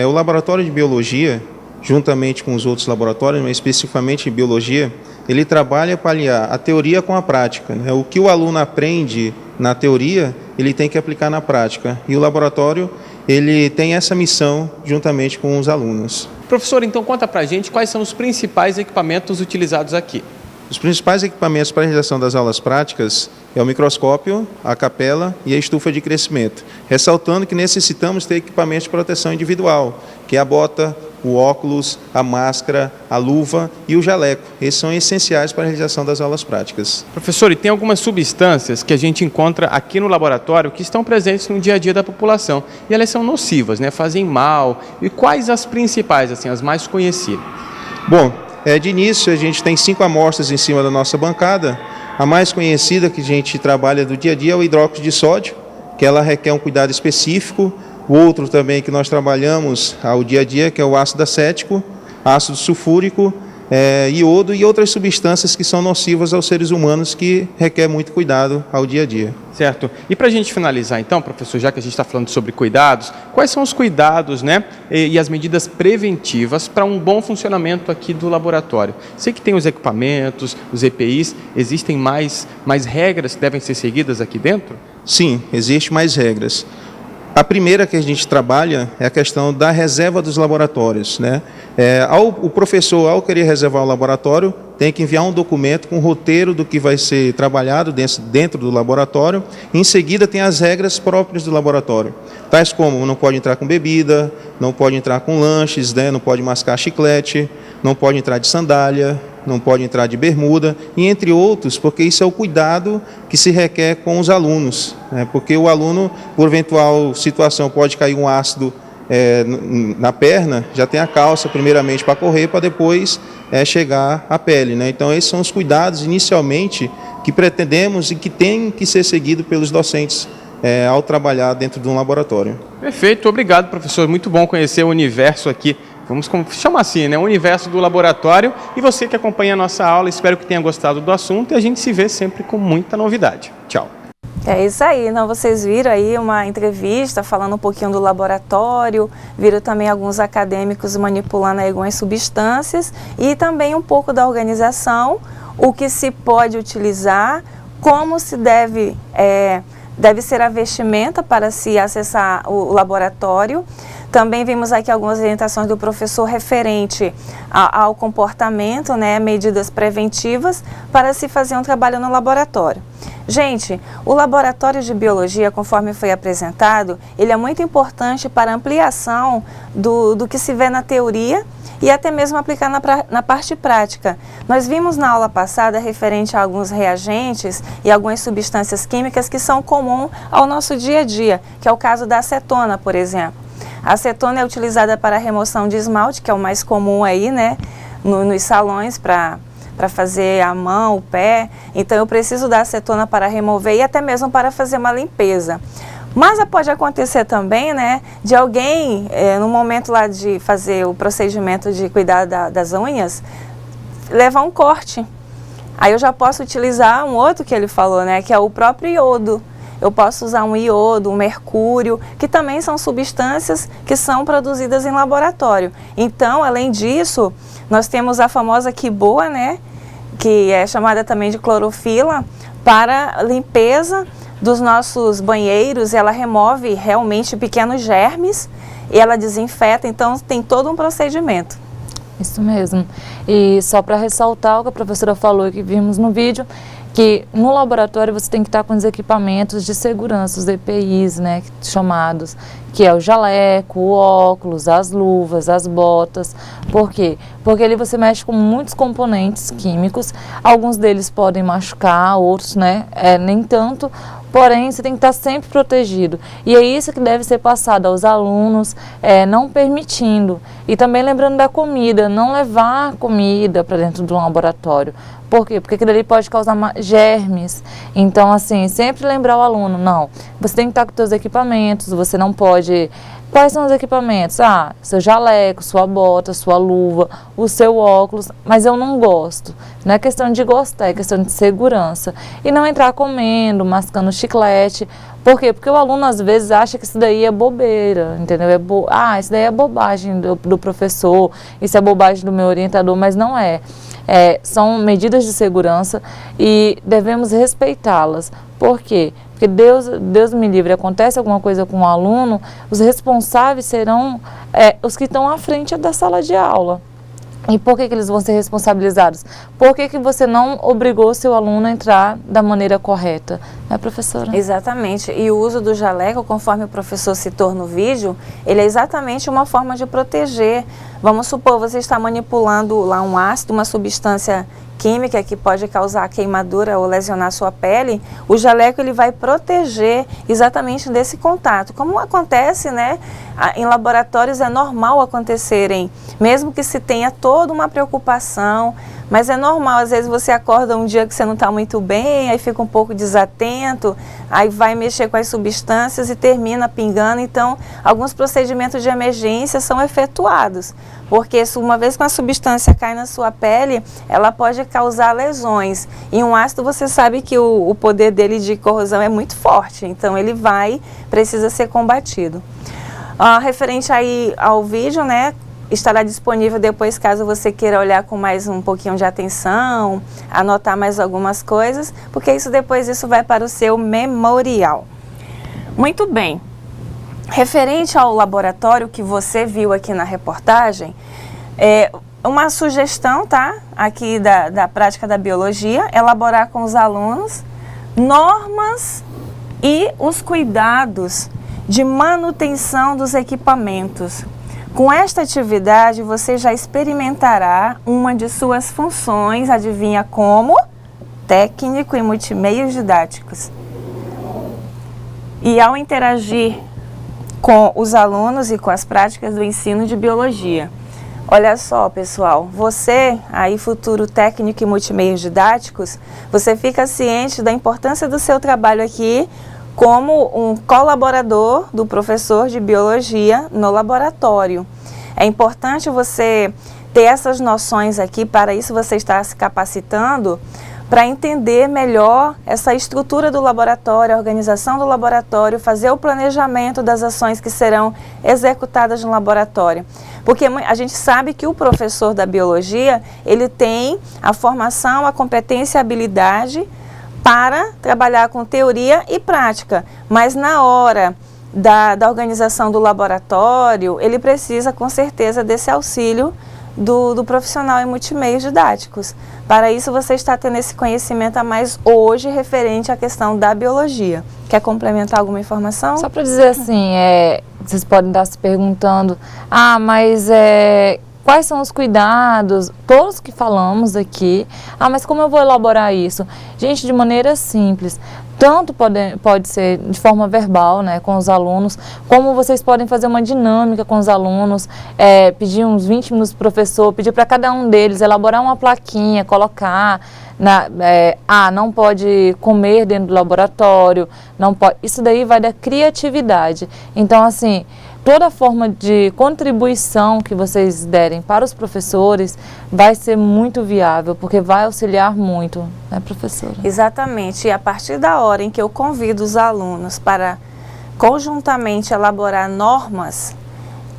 o laboratório de biologia, juntamente com os outros laboratórios, mas especificamente em biologia, ele trabalha para aliar a teoria com a prática, né? O que o aluno aprende na teoria, ele tem que aplicar na prática. E o laboratório, ele tem essa missão juntamente com os alunos. Professor, então conta pra gente quais são os principais equipamentos utilizados aqui. Os principais equipamentos para a realização das aulas práticas é o microscópio, a capela e a estufa de crescimento, ressaltando que necessitamos ter equipamentos de proteção individual, que é a bota, o óculos, a máscara, a luva e o jaleco. Esses são essenciais para a realização das aulas práticas. Professor, e tem algumas substâncias que a gente encontra aqui no laboratório que estão presentes no dia a dia da população e elas são nocivas, né? Fazem mal. E quais as principais, assim, as mais conhecidas? Bom, de início a gente tem 5 amostras em cima da nossa bancada. A mais conhecida que a gente trabalha do dia a dia é o hidróxido de sódio, que ela requer um cuidado específico. O outro também que nós trabalhamos ao dia a dia, que é o ácido acético, ácido sulfúrico, iodo e outras substâncias que são nocivas aos seres humanos que requer muito cuidado ao dia a dia. Certo. E para a gente finalizar então, professor, já que a gente está falando sobre cuidados, quais são os cuidados, né, e as medidas preventivas para um bom funcionamento aqui do laboratório? Sei que tem os equipamentos, os EPIs, existem mais regras que devem ser seguidas aqui dentro? Sim, existem mais regras. A primeira que a gente trabalha é a questão da reserva dos laboratórios, né? O professor, ao querer reservar o laboratório, tem que enviar um documento com o roteiro do que vai ser trabalhado dentro do laboratório. Em seguida, tem as regras próprias do laboratório, tais como não pode entrar com bebida, não pode entrar com lanches, né? Não pode mascar chiclete, não pode entrar de sandália, não pode entrar de bermuda, e entre outros, porque isso é o cuidado que se requer com os alunos, né? Porque o aluno, por eventual situação, pode cair um ácido na perna, já tem a calça primeiramente para correr, para depois chegar à pele, né? Então esses são os cuidados inicialmente que pretendemos e que tem que ser seguido pelos docentes ao trabalhar dentro de um laboratório. Perfeito, obrigado, professor, muito bom conhecer o universo aqui, vamos chamar assim, né? O universo do laboratório. E você que acompanha a nossa aula, espero que tenha gostado do assunto e a gente se vê sempre com muita novidade. Tchau. É isso aí, então vocês viram aí uma entrevista falando um pouquinho do laboratório, viram também alguns acadêmicos manipulando aí algumas substâncias e também um pouco da organização, o que se pode utilizar, como se deve ser a vestimenta para se acessar o laboratório. Também vimos aqui algumas orientações do professor referente ao comportamento, né, medidas preventivas para se fazer um trabalho no laboratório. Gente, o laboratório de biologia, conforme foi apresentado, ele é muito importante para a ampliação do que se vê na teoria e até mesmo aplicar na parte prática. Nós vimos na aula passada referente a alguns reagentes e algumas substâncias químicas que são comuns ao nosso dia a dia, que é o caso da acetona, por exemplo. A acetona é utilizada para a remoção de esmalte, que é o mais comum aí, né, nos salões para fazer a mão, o pé. Então eu preciso da acetona para remover e até mesmo para fazer uma limpeza. Mas pode acontecer também, né, de alguém, no momento lá de fazer o procedimento de cuidar das unhas, levar um corte. Aí eu já posso utilizar um outro que ele falou, né, que é o próprio iodo. Eu posso usar um iodo, um mercúrio, que também são substâncias que são produzidas em laboratório. Então, além disso, nós temos a famosa quiboa, né, que é chamada também de clorofila, para limpeza dos nossos banheiros. Ela remove realmente pequenos germes e ela desinfeta, então tem todo um procedimento. Isso mesmo. E só para ressaltar o que a professora falou e que vimos no vídeo, que no laboratório você tem que estar com os equipamentos de segurança, os EPIs, né, chamados, que é o jaleco, o óculos, as luvas, as botas. Por quê? Porque ali você mexe com muitos componentes químicos, alguns deles podem machucar, outros, né, nem tanto, porém você tem que estar sempre protegido. E é isso que deve ser passado aos alunos, não permitindo. E também lembrando da comida, não levar comida para dentro do laboratório. Por quê? Porque aquilo ali pode causar germes. Então, assim, sempre lembrar o aluno, não, você tem que estar com os seus equipamentos, você não pode... Quais são os equipamentos? Seu jaleco, sua bota, sua luva, o seu óculos, mas eu não gosto. Não é questão de gostar, é questão de segurança. E não entrar comendo, mascando chiclete. Por quê? Porque o aluno às vezes acha que isso daí é bobeira, entendeu? Isso daí é bobagem do professor, isso é bobagem do meu orientador, mas não é. São medidas de segurança e devemos respeitá-las. Por quê? Porque Deus me livre, acontece alguma coisa com o aluno, os responsáveis serão os que estão à frente da sala de aula. E por que eles vão ser responsabilizados? Por que você não obrigou o seu aluno a entrar da maneira correta? Né, professora? Exatamente. E o uso do jaleco, conforme o professor citou no vídeo, ele é exatamente uma forma de proteger. Vamos supor, você está manipulando lá um ácido, uma substância química que pode causar queimadura ou lesionar sua pele, o jaleco ele vai proteger exatamente desse contato. Como acontece, né, em laboratórios é normal acontecerem, mesmo que se tenha toda uma preocupação, mas é normal, às vezes você acorda um dia que você não está muito bem, aí fica um pouco desatento, aí vai mexer com as substâncias e termina pingando. Então, alguns procedimentos de emergência são efetuados, porque uma vez que uma substância cai na sua pele, ela pode causar lesões. E um ácido, você sabe que o poder dele de corrosão é muito forte, então ele precisa ser combatido. Referente aí ao vídeo, né? Estará disponível depois, caso você queira olhar com mais um pouquinho de atenção, anotar mais algumas coisas, porque depois isso vai para o seu memorial. Muito bem. Referente ao laboratório que você viu aqui na reportagem, uma sugestão, tá? Aqui da prática da biologia, elaborar com os alunos normas e os cuidados de manutenção dos equipamentos. Com esta atividade, você já experimentará uma de suas funções, adivinha como? Técnico em multimeios didáticos. E ao interagir com os alunos e com as práticas do ensino de biologia. Olha só, pessoal, você, aí futuro técnico em multimeios didáticos, você fica ciente da importância do seu trabalho aqui como um colaborador do professor de biologia no laboratório. É importante você ter essas noções aqui, para isso você está se capacitando, para entender melhor essa estrutura do laboratório, a organização do laboratório, fazer o planejamento das ações que serão executadas no laboratório. Porque a gente sabe que o professor da biologia, ele tem a formação, a competência e a habilidade para trabalhar com teoria e prática, mas na hora da organização do laboratório, ele precisa com certeza desse auxílio do profissional em multimeios didáticos. Para isso você está tendo esse conhecimento a mais hoje referente à questão da biologia. Quer complementar alguma informação? Só para dizer assim, vocês podem estar se perguntando, mas quais são os cuidados, todos que falamos aqui, mas como eu vou elaborar isso? Gente, de maneira simples, tanto pode ser de forma verbal, né, com os alunos, como vocês podem fazer uma dinâmica com os alunos, pedir uns 20 minutos para o professor, pedir para cada um deles elaborar uma plaquinha, colocar, não pode comer dentro do laboratório, não pode, isso daí vai da criatividade. Então, assim, toda forma de contribuição que vocês derem para os professores vai ser muito viável, porque vai auxiliar muito, né, professora? Exatamente. E a partir da hora em que eu convido os alunos para conjuntamente elaborar normas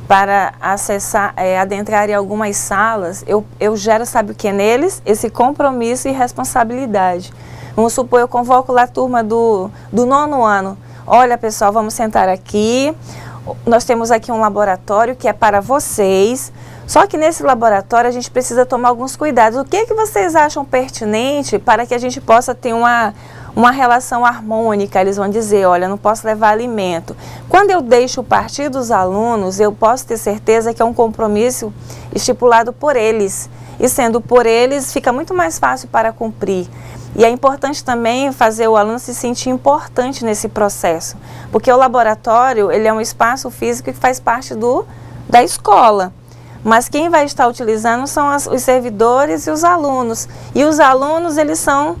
para acessar, adentrar em algumas salas, eu gero, sabe o que neles? Esse compromisso e responsabilidade. Vamos supor, eu convoco lá a turma do 9º ano. Olha, pessoal, vamos sentar aqui. Nós temos aqui um laboratório que é para vocês, só que nesse laboratório a gente precisa tomar alguns cuidados. O que vocês acham pertinente para que a gente possa ter uma relação harmônica? Eles vão dizer, olha, não posso levar alimento. Quando eu deixo partir dos alunos, eu posso ter certeza que é um compromisso estipulado por eles. E sendo por eles, fica muito mais fácil para cumprir. E é importante também fazer o aluno se sentir importante nesse processo, porque o laboratório, ele é um espaço físico que faz parte da escola, mas quem vai estar utilizando são os servidores e os alunos. E os alunos, eles são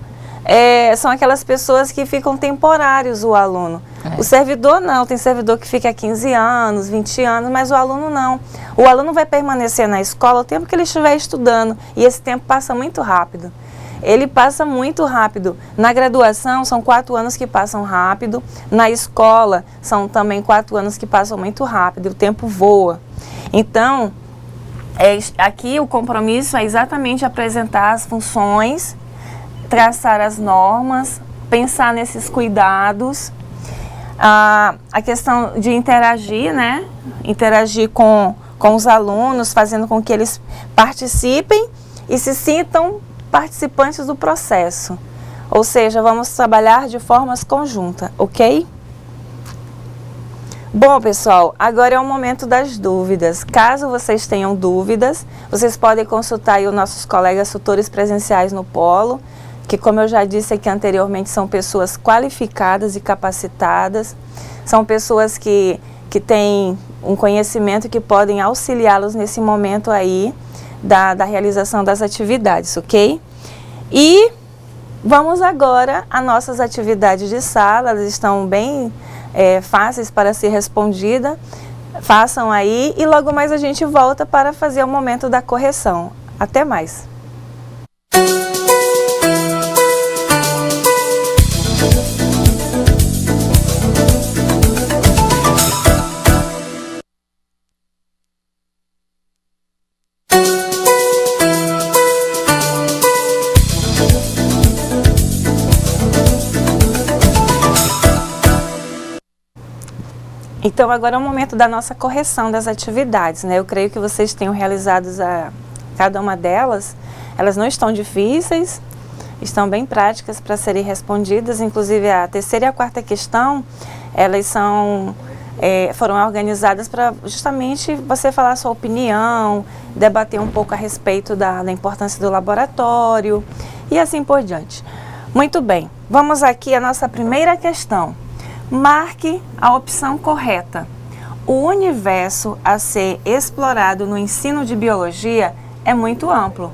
aquelas pessoas que ficam temporários, o aluno. O servidor não, tem servidor que fica 15 anos, 20 anos, mas o aluno não. O aluno vai permanecer na escola o tempo que ele estiver estudando, e esse tempo passa muito rápido. Ele passa muito rápido. Na graduação são 4 anos que passam rápido, na escola são também 4 anos que passam muito rápido, o tempo voa. Então, aqui o compromisso é exatamente apresentar as funções, traçar as normas, pensar nesses cuidados, a questão de interagir, né? Interagir com com os alunos, fazendo com que eles participem e se sintam participantes do processo. Ou seja, vamos trabalhar de formas conjuntas, ok? Bom, pessoal, agora é o momento das dúvidas. Caso vocês tenham dúvidas, vocês podem consultar aí os nossos colegas tutores presenciais no Polo, que, como eu já disse aqui anteriormente, são pessoas qualificadas e capacitadas, são pessoas que têm um conhecimento que podem auxiliá-los nesse momento aí da realização das atividades, ok? E vamos agora às nossas atividades de sala, elas estão bem fáceis para ser respondida. Façam aí e logo mais a gente volta para fazer o momento da correção. Até mais! Então, agora é o momento da nossa correção das atividades, né? Eu creio que vocês tenham realizado cada uma delas. Elas não estão difíceis, estão bem práticas para serem respondidas. Inclusive, a terceira e a quarta questão, elas foram organizadas para justamente você falar a sua opinião, debater um pouco a respeito da importância do laboratório e assim por diante. Muito bem, vamos aqui à nossa primeira questão. Marque a opção correta. O universo a ser explorado no ensino de biologia é muito amplo.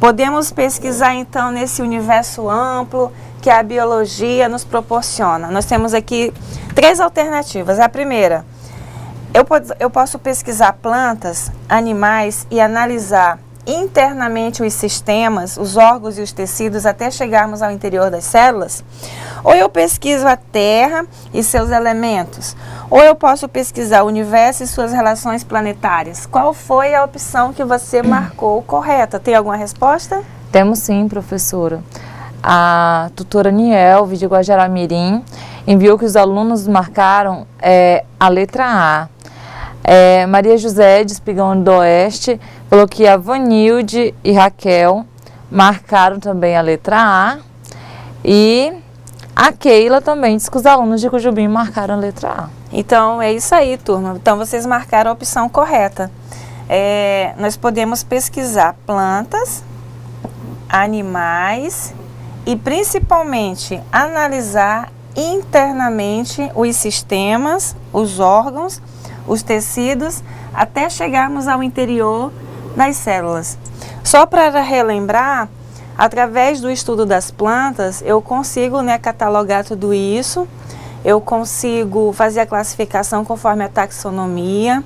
Podemos pesquisar então nesse universo amplo que a biologia nos proporciona. Nós temos aqui 3 alternativas. A primeira, eu posso pesquisar plantas, animais e analisar internamente os sistemas, os órgãos e os tecidos até chegarmos ao interior das células, ou eu pesquiso a Terra e seus elementos, ou eu posso pesquisar o universo e suas relações planetárias. Qual foi a opção que você marcou correta? Tem alguma resposta? Temos sim, professora. A tutora Nielve de Guajará-Mirim enviou que os alunos marcaram a letra A. Maria José de Espigão do Oeste falou que a Vanilde e Raquel marcaram também a letra A. E a Keila também disse que os alunos de Cujubim marcaram a letra A. Então, é isso aí, turma. Então, vocês marcaram a opção correta. Nós podemos pesquisar plantas, animais e, principalmente, analisar internamente os sistemas, os órgãos, os tecidos, até chegarmos ao interior das células. Só para relembrar, através do estudo das plantas, eu consigo catalogar tudo isso, eu consigo fazer a classificação conforme a taxonomia.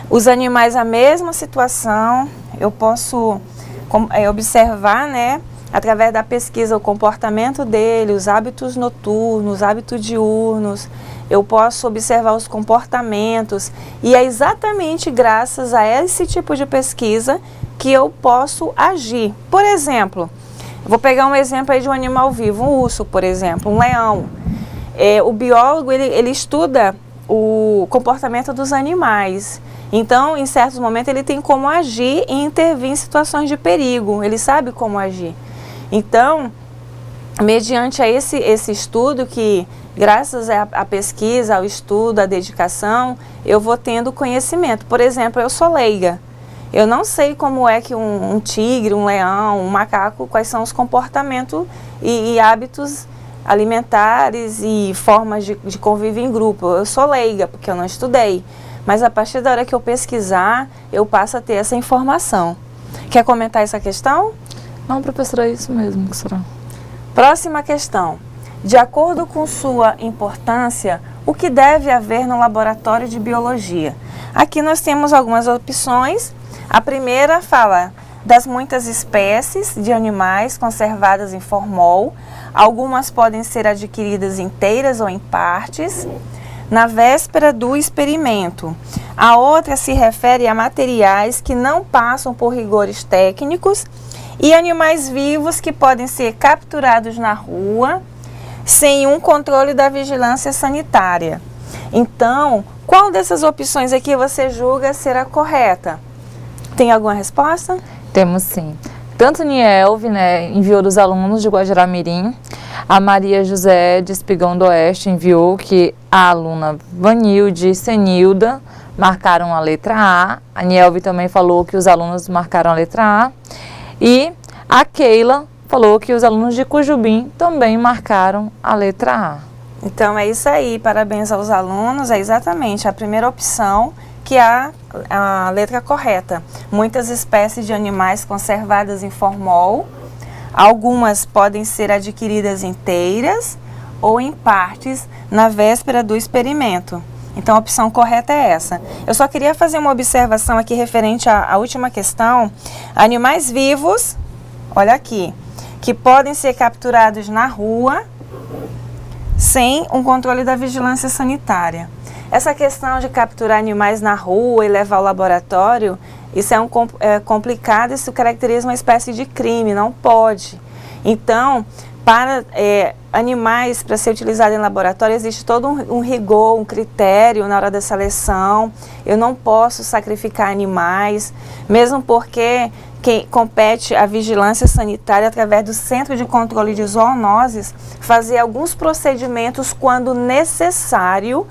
Os animais, a mesma situação, eu posso observar, através da pesquisa, o comportamento dele, os hábitos noturnos, hábitos diurnos. Eu posso observar os comportamentos e é exatamente graças a esse tipo de pesquisa que eu posso agir. Por exemplo, vou pegar um exemplo aí de um animal vivo, um urso, por exemplo, um leão. O biólogo, ele estuda o comportamento dos animais. Então, em certos momentos, ele tem como agir e intervir em situações de perigo. Ele sabe como agir. Então, mediante a esse estudo que, graças à pesquisa, ao estudo, à dedicação, eu vou tendo conhecimento. Por exemplo, eu sou leiga. Eu não sei como é que um tigre, um leão, um macaco, quais são os comportamentos e hábitos alimentares e formas de convívio em grupo. Eu sou leiga, porque eu não estudei. Mas a partir da hora que eu pesquisar, eu passo a ter essa informação. Quer comentar essa questão? Não, professora, é isso mesmo, professora. Próxima questão. De acordo com sua importância, o que deve haver no laboratório de biologia? Aqui nós temos algumas opções. A primeira fala das muitas espécies de animais conservadas em formol. Algumas podem ser adquiridas inteiras ou em partes, na véspera do experimento. A outra se refere a materiais que não passam por rigores técnicos e animais vivos que podem ser capturados na rua sem um controle da vigilância sanitária. Então, qual dessas opções aqui você julga ser a correta? Tem alguma resposta? Temos sim. Tanto Nielve, né, enviou dos alunos de Guajará-Mirim, a Maria José de Espigão do Oeste enviou que a aluna Vanilde e Senilda marcaram a letra A Nielve também falou que os alunos marcaram a letra A, e a Keila falou que os alunos de Cujubim também marcaram a letra A. Então é isso aí, parabéns aos alunos, é exatamente a primeira opção que é a letra correta. Muitas espécies de animais conservadas em formol, algumas podem ser adquiridas inteiras ou em partes na véspera do experimento. Então a opção correta é essa. Eu só queria fazer uma observação aqui referente à última questão. Animais vivos, olha aqui, que podem ser capturados na rua sem um controle da vigilância sanitária. Essa questão de capturar animais na rua e levar ao laboratório, isso é complicado, isso caracteriza uma espécie de crime, não pode. Então, para animais, para ser utilizado em laboratório, existe todo um rigor, um critério na hora da seleção. Eu não posso sacrificar animais, mesmo porque quem compete à vigilância sanitária através do Centro de Controle de Zoonoses fazer alguns procedimentos quando necessário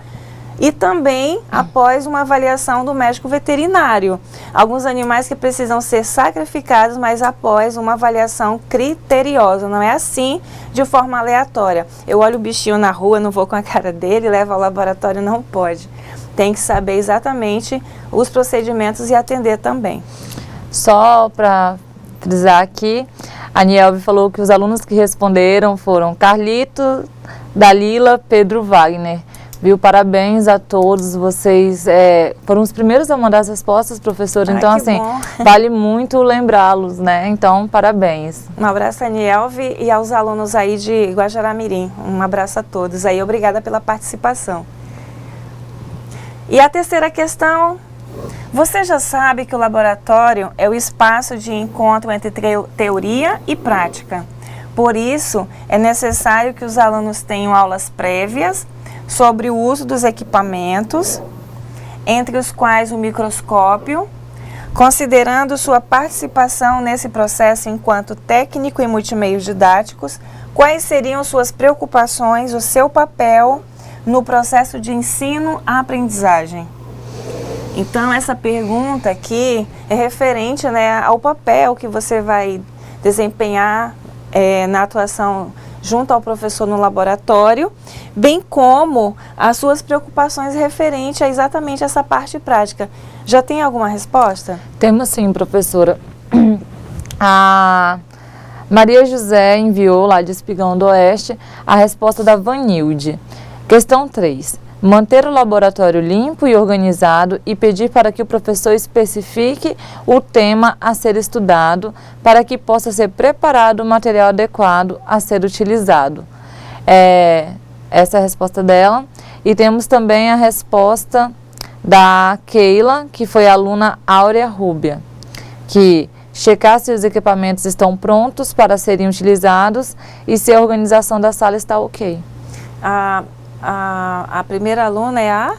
e também após uma avaliação do médico veterinário. Alguns animais que precisam ser sacrificados, mas após uma avaliação criteriosa, não é assim de forma aleatória. Eu olho o bichinho na rua, não vou com a cara dele, levo ao laboratório, não pode. Tem que saber exatamente os procedimentos e atender também. Só para frisar aqui, a Nielve falou que os alunos que responderam foram Carlito, Dalila, Pedro Wagner. Viu? Parabéns a todos, vocês foram os primeiros a mandar as respostas, professor, então assim, vale muito lembrá-los, né? Então, parabéns. Um abraço a Nielve e aos alunos aí de Guajará-Mirim. Um abraço a todos aí, obrigada pela participação. E a terceira questão, você já sabe que o laboratório é o espaço de encontro entre teoria e prática. Por isso, é necessário que os alunos tenham aulas prévias sobre o uso dos equipamentos, entre os quais o microscópio, considerando sua participação nesse processo enquanto técnico em multimeios didáticos, quais seriam suas preocupações, o seu papel no processo de ensino-aprendizagem. Então, essa pergunta aqui é referente, né, ao papel que você vai desempenhar na atuação junto ao professor no laboratório, bem como as suas preocupações referentes a exatamente essa parte prática. Já tem alguma resposta? Temos sim, professora. A Maria José enviou lá de Espigão do Oeste a resposta da Vanilde. Questão 3. Manter o laboratório limpo e organizado e pedir para que o professor especifique o tema a ser estudado para que possa ser preparado o material adequado a ser utilizado. Essa é a resposta dela. E temos também a resposta da Keila, que foi a aluna Áurea Rúbia, que checar se os equipamentos estão prontos para serem utilizados e se a organização da sala está ok. A primeira aluna é a?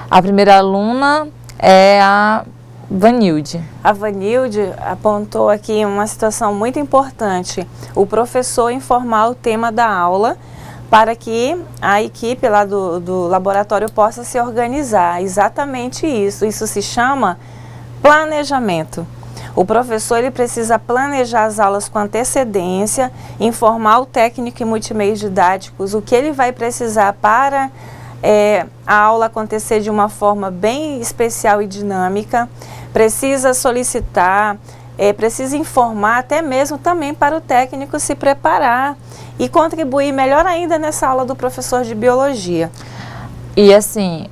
A primeira aluna é a Vanilde. A Vanilde apontou aqui uma situação muito importante. O professor informar o tema da aula para que a equipe lá do laboratório possa se organizar. Exatamente isso. Isso se chama planejamento. O professor ele precisa planejar as aulas com antecedência, informar o técnico em multimeios didáticos o que ele vai precisar para a aula acontecer de uma forma bem especial e dinâmica, precisa solicitar, precisa informar até mesmo também para o técnico se preparar e contribuir melhor ainda nessa aula do professor de biologia. E assim,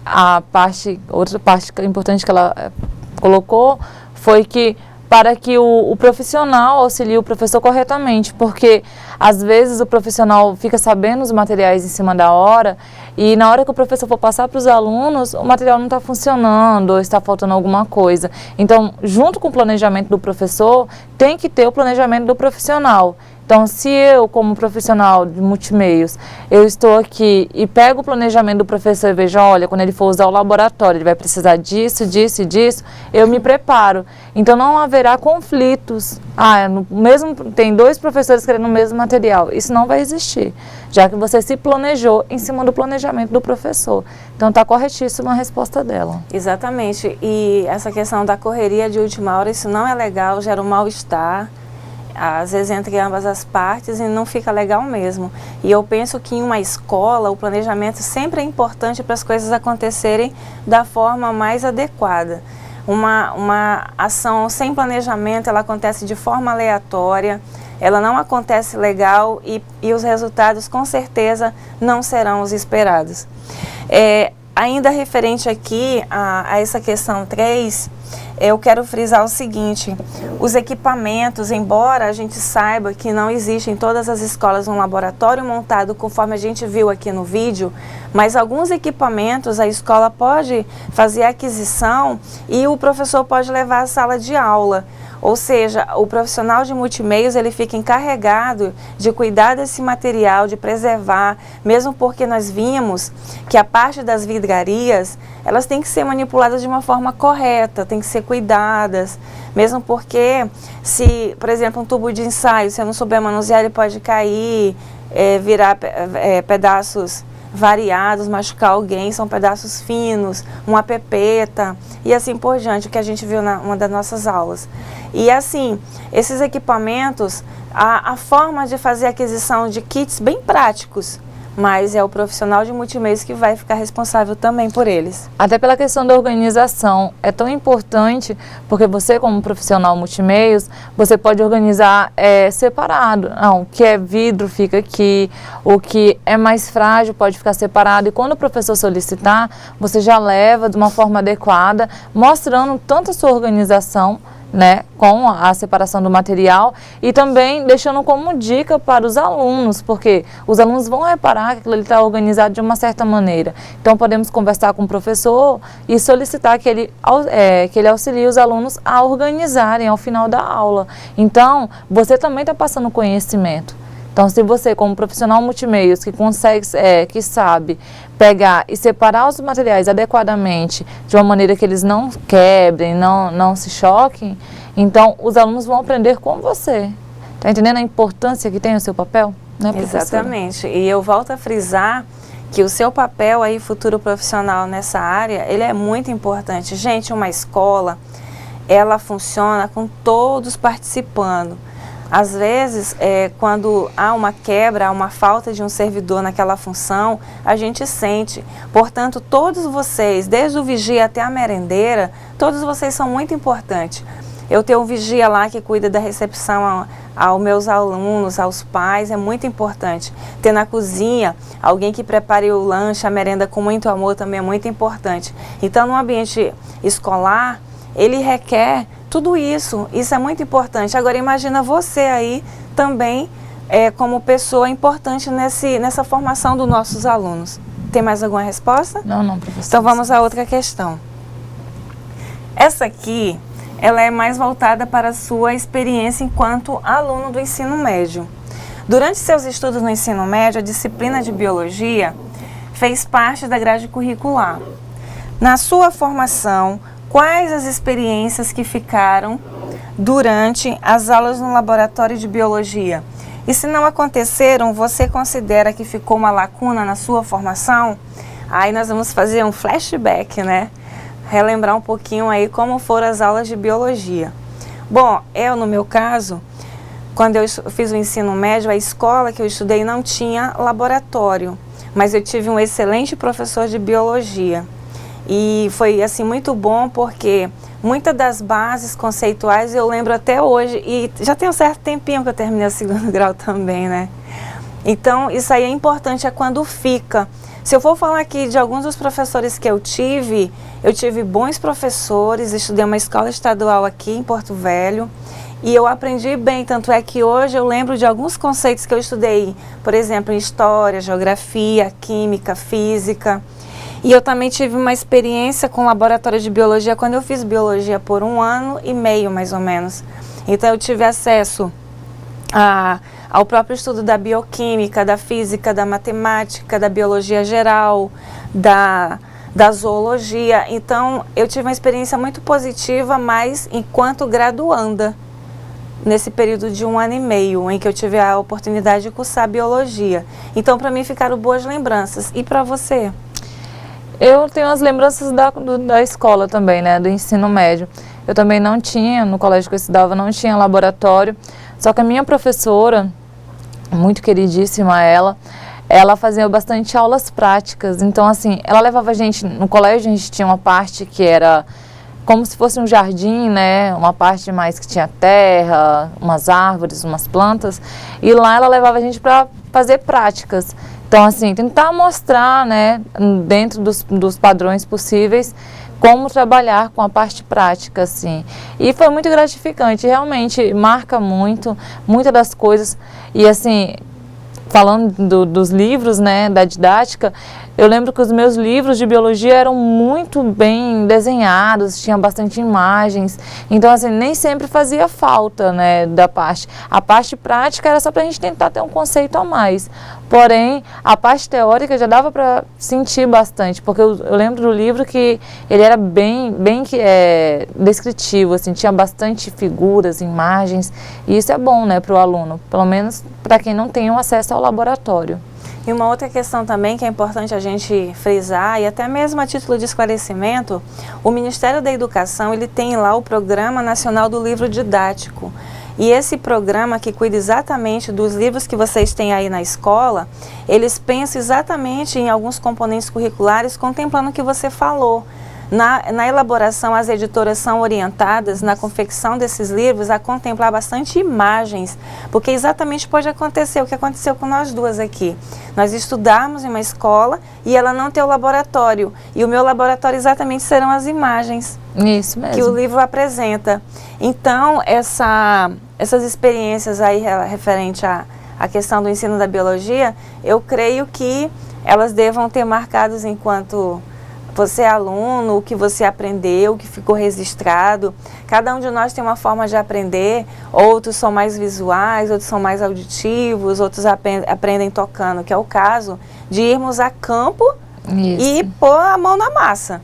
outra parte importante que ela colocou foi que para que o profissional auxilie o professor corretamente, porque às vezes o profissional fica sabendo os materiais em cima da hora e na hora que o professor for passar para os alunos, o material não está funcionando ou está faltando alguma coisa. Então, junto com o planejamento do professor, tem que ter o planejamento do profissional. Então, se eu, como profissional de multimeios, eu estou aqui e pego o planejamento do professor e vejo, olha, quando ele for usar o laboratório, ele vai precisar disso, disso e disso, eu me preparo. Então, não haverá conflitos. Tem 2 professores querendo o mesmo material. Isso não vai existir, já que você se planejou em cima do planejamento do professor. Então, está corretíssima a resposta dela. Exatamente. E essa questão da correria de última hora, isso não é legal, gera um mal-estar, às vezes entre ambas as partes, e não fica legal mesmo. E eu penso que em uma escola, o planejamento sempre é importante para as coisas acontecerem da forma mais adequada. Uma ação sem planejamento, ela acontece de forma aleatória, ela não acontece legal e os resultados com certeza não serão os esperados. Ainda referente aqui a essa questão 3, eu quero frisar o seguinte: os equipamentos, embora a gente saiba que não existe em todas as escolas um laboratório montado conforme a gente viu aqui no vídeo, mas alguns equipamentos a escola pode fazer a aquisição e o professor pode levar à sala de aula. Ou seja, o profissional de multimeios, ele fica encarregado de cuidar desse material, de preservar, mesmo porque nós vimos que a parte das vidrarias, elas têm que ser manipuladas de uma forma correta, têm que ser cuidadas, mesmo porque se, por exemplo, um tubo de ensaio, se eu não souber manusear, ele pode cair, virar pedaços variados, machucar alguém, são pedaços finos, uma pepeta e assim por diante, o que a gente viu numa das nossas aulas. E assim, esses equipamentos, a forma de fazer a aquisição de kits bem práticos, mas é o profissional de multimeios que vai ficar responsável também por eles. Até pela questão da organização, é tão importante, porque você como profissional multimeios, você pode organizar separado. Não, o que é vidro fica aqui, o que é mais frágil pode ficar separado, e quando o professor solicitar, você já leva de uma forma adequada, mostrando tanto a sua organização, né, com a separação do material, e também deixando como dica para os alunos, porque os alunos vão reparar que aquilo ali está organizado de uma certa maneira. Então podemos conversar com o professor e solicitar que ele auxilie os alunos a organizarem ao final da aula. Então você também está passando conhecimento. Então, se você, como profissional multimeios, que consegue, que sabe pegar e separar os materiais adequadamente, de uma maneira que eles não quebrem, não se choquem, então os alunos vão aprender com você. Está entendendo a importância que tem o seu papel? Né, professora? Exatamente. E eu volto a frisar que o seu papel aí, futuro profissional nessa área, ele é muito importante. Gente, uma escola, ela funciona com todos participando. Às vezes, quando há uma quebra, há uma falta de um servidor naquela função, a gente sente. Portanto, todos vocês, desde o vigia até a merendeira, todos vocês são muito importantes. Eu tenho um vigia lá que cuida da recepção aos meus alunos, aos pais, é muito importante. Ter na cozinha alguém que prepare o lanche, a merenda com muito amor também é muito importante. Então, no ambiente escolar, ele requer tudo isso é muito importante. Agora imagina você aí também como pessoa importante nessa formação dos nossos alunos. Tem mais alguma resposta? Não, professora. Então vamos a outra questão. Essa aqui, ela é mais voltada para a sua experiência enquanto aluno do ensino médio. Durante seus estudos no ensino médio, a disciplina de biologia fez parte da grade curricular. Na sua formação, quais as experiências que ficaram durante as aulas no laboratório de biologia? E se não aconteceram, você considera que ficou uma lacuna na sua formação? Aí nós vamos fazer um flashback, né? Relembrar um pouquinho aí como foram as aulas de biologia. Bom, no meu caso, quando eu fiz o ensino médio, a escola que eu estudei não tinha laboratório, mas eu tive um excelente professor de biologia. E foi assim muito bom porque muitas das bases conceituais eu lembro até hoje, e já tem um certo tempinho que eu terminei o 2º grau também, né? Então isso aí é importante, é quando fica. Se eu for falar aqui de alguns dos professores que eu tive bons professores, estudei uma escola estadual aqui em Porto Velho, e eu aprendi bem, tanto é que hoje eu lembro de alguns conceitos que eu estudei, por exemplo, em história, geografia, química, física. E eu também tive uma experiência com laboratório de biologia quando eu fiz biologia por 1 ano e meio, mais ou menos. Então eu tive acesso ao próprio estudo da bioquímica, da física, da matemática, da biologia geral, da zoologia. Então, eu tive uma experiência muito positiva, mas enquanto graduanda, nesse período de 1 ano e meio, em que eu tive a oportunidade de cursar biologia. Então, para mim, ficaram boas lembranças. E para você? Eu tenho as lembranças da escola também, né, do ensino médio. Eu também não tinha, no colégio que eu estudava, não tinha laboratório. Só que a minha professora, muito queridíssima ela fazia bastante aulas práticas. Então, assim, ela levava a gente, no colégio a gente tinha uma parte que era como se fosse um jardim, né, uma parte mais que tinha terra, umas árvores, umas plantas. E lá ela levava a gente para fazer práticas. Então, assim, tentar mostrar, né, dentro dos padrões possíveis, como trabalhar com a parte prática, assim. E foi muito gratificante, realmente marca muito, muitas das coisas. E, assim, falando dos livros, né, da didática, eu lembro que os meus livros de biologia eram muito bem desenhados, tinham bastante imagens, então assim, nem sempre fazia falta, né, a parte prática era só para a gente tentar ter um conceito a mais, porém, a parte teórica já dava para sentir bastante, porque eu lembro do livro que ele era bem descritivo, assim, tinha bastante figuras, imagens, e isso é bom, né, para o aluno, pelo menos para quem não tem acesso ao laboratório. E uma outra questão também que é importante a gente frisar, e até mesmo a título de esclarecimento, o Ministério da Educação, ele tem lá o Programa Nacional do Livro Didático. E esse programa que cuida exatamente dos livros que vocês têm aí na escola, eles pensam exatamente em alguns componentes curriculares, contemplando o que você falou. Na elaboração, as editoras são orientadas na confecção desses livros a contemplar bastante imagens, porque exatamente pode acontecer o que aconteceu com nós duas aqui. Nós estudarmos em uma escola e ela não ter o laboratório, e o meu laboratório exatamente serão as imagens. Isso mesmo. Que o livro apresenta. Então, essas experiências aí referente à questão do ensino da biologia, eu creio que elas devam ter marcados enquanto você é aluno, o que você aprendeu, o que ficou registrado. Cada um de nós tem uma forma de aprender, outros são mais visuais, outros são mais auditivos, outros aprendem tocando, que é o caso de irmos a campo e pôr a mão na massa.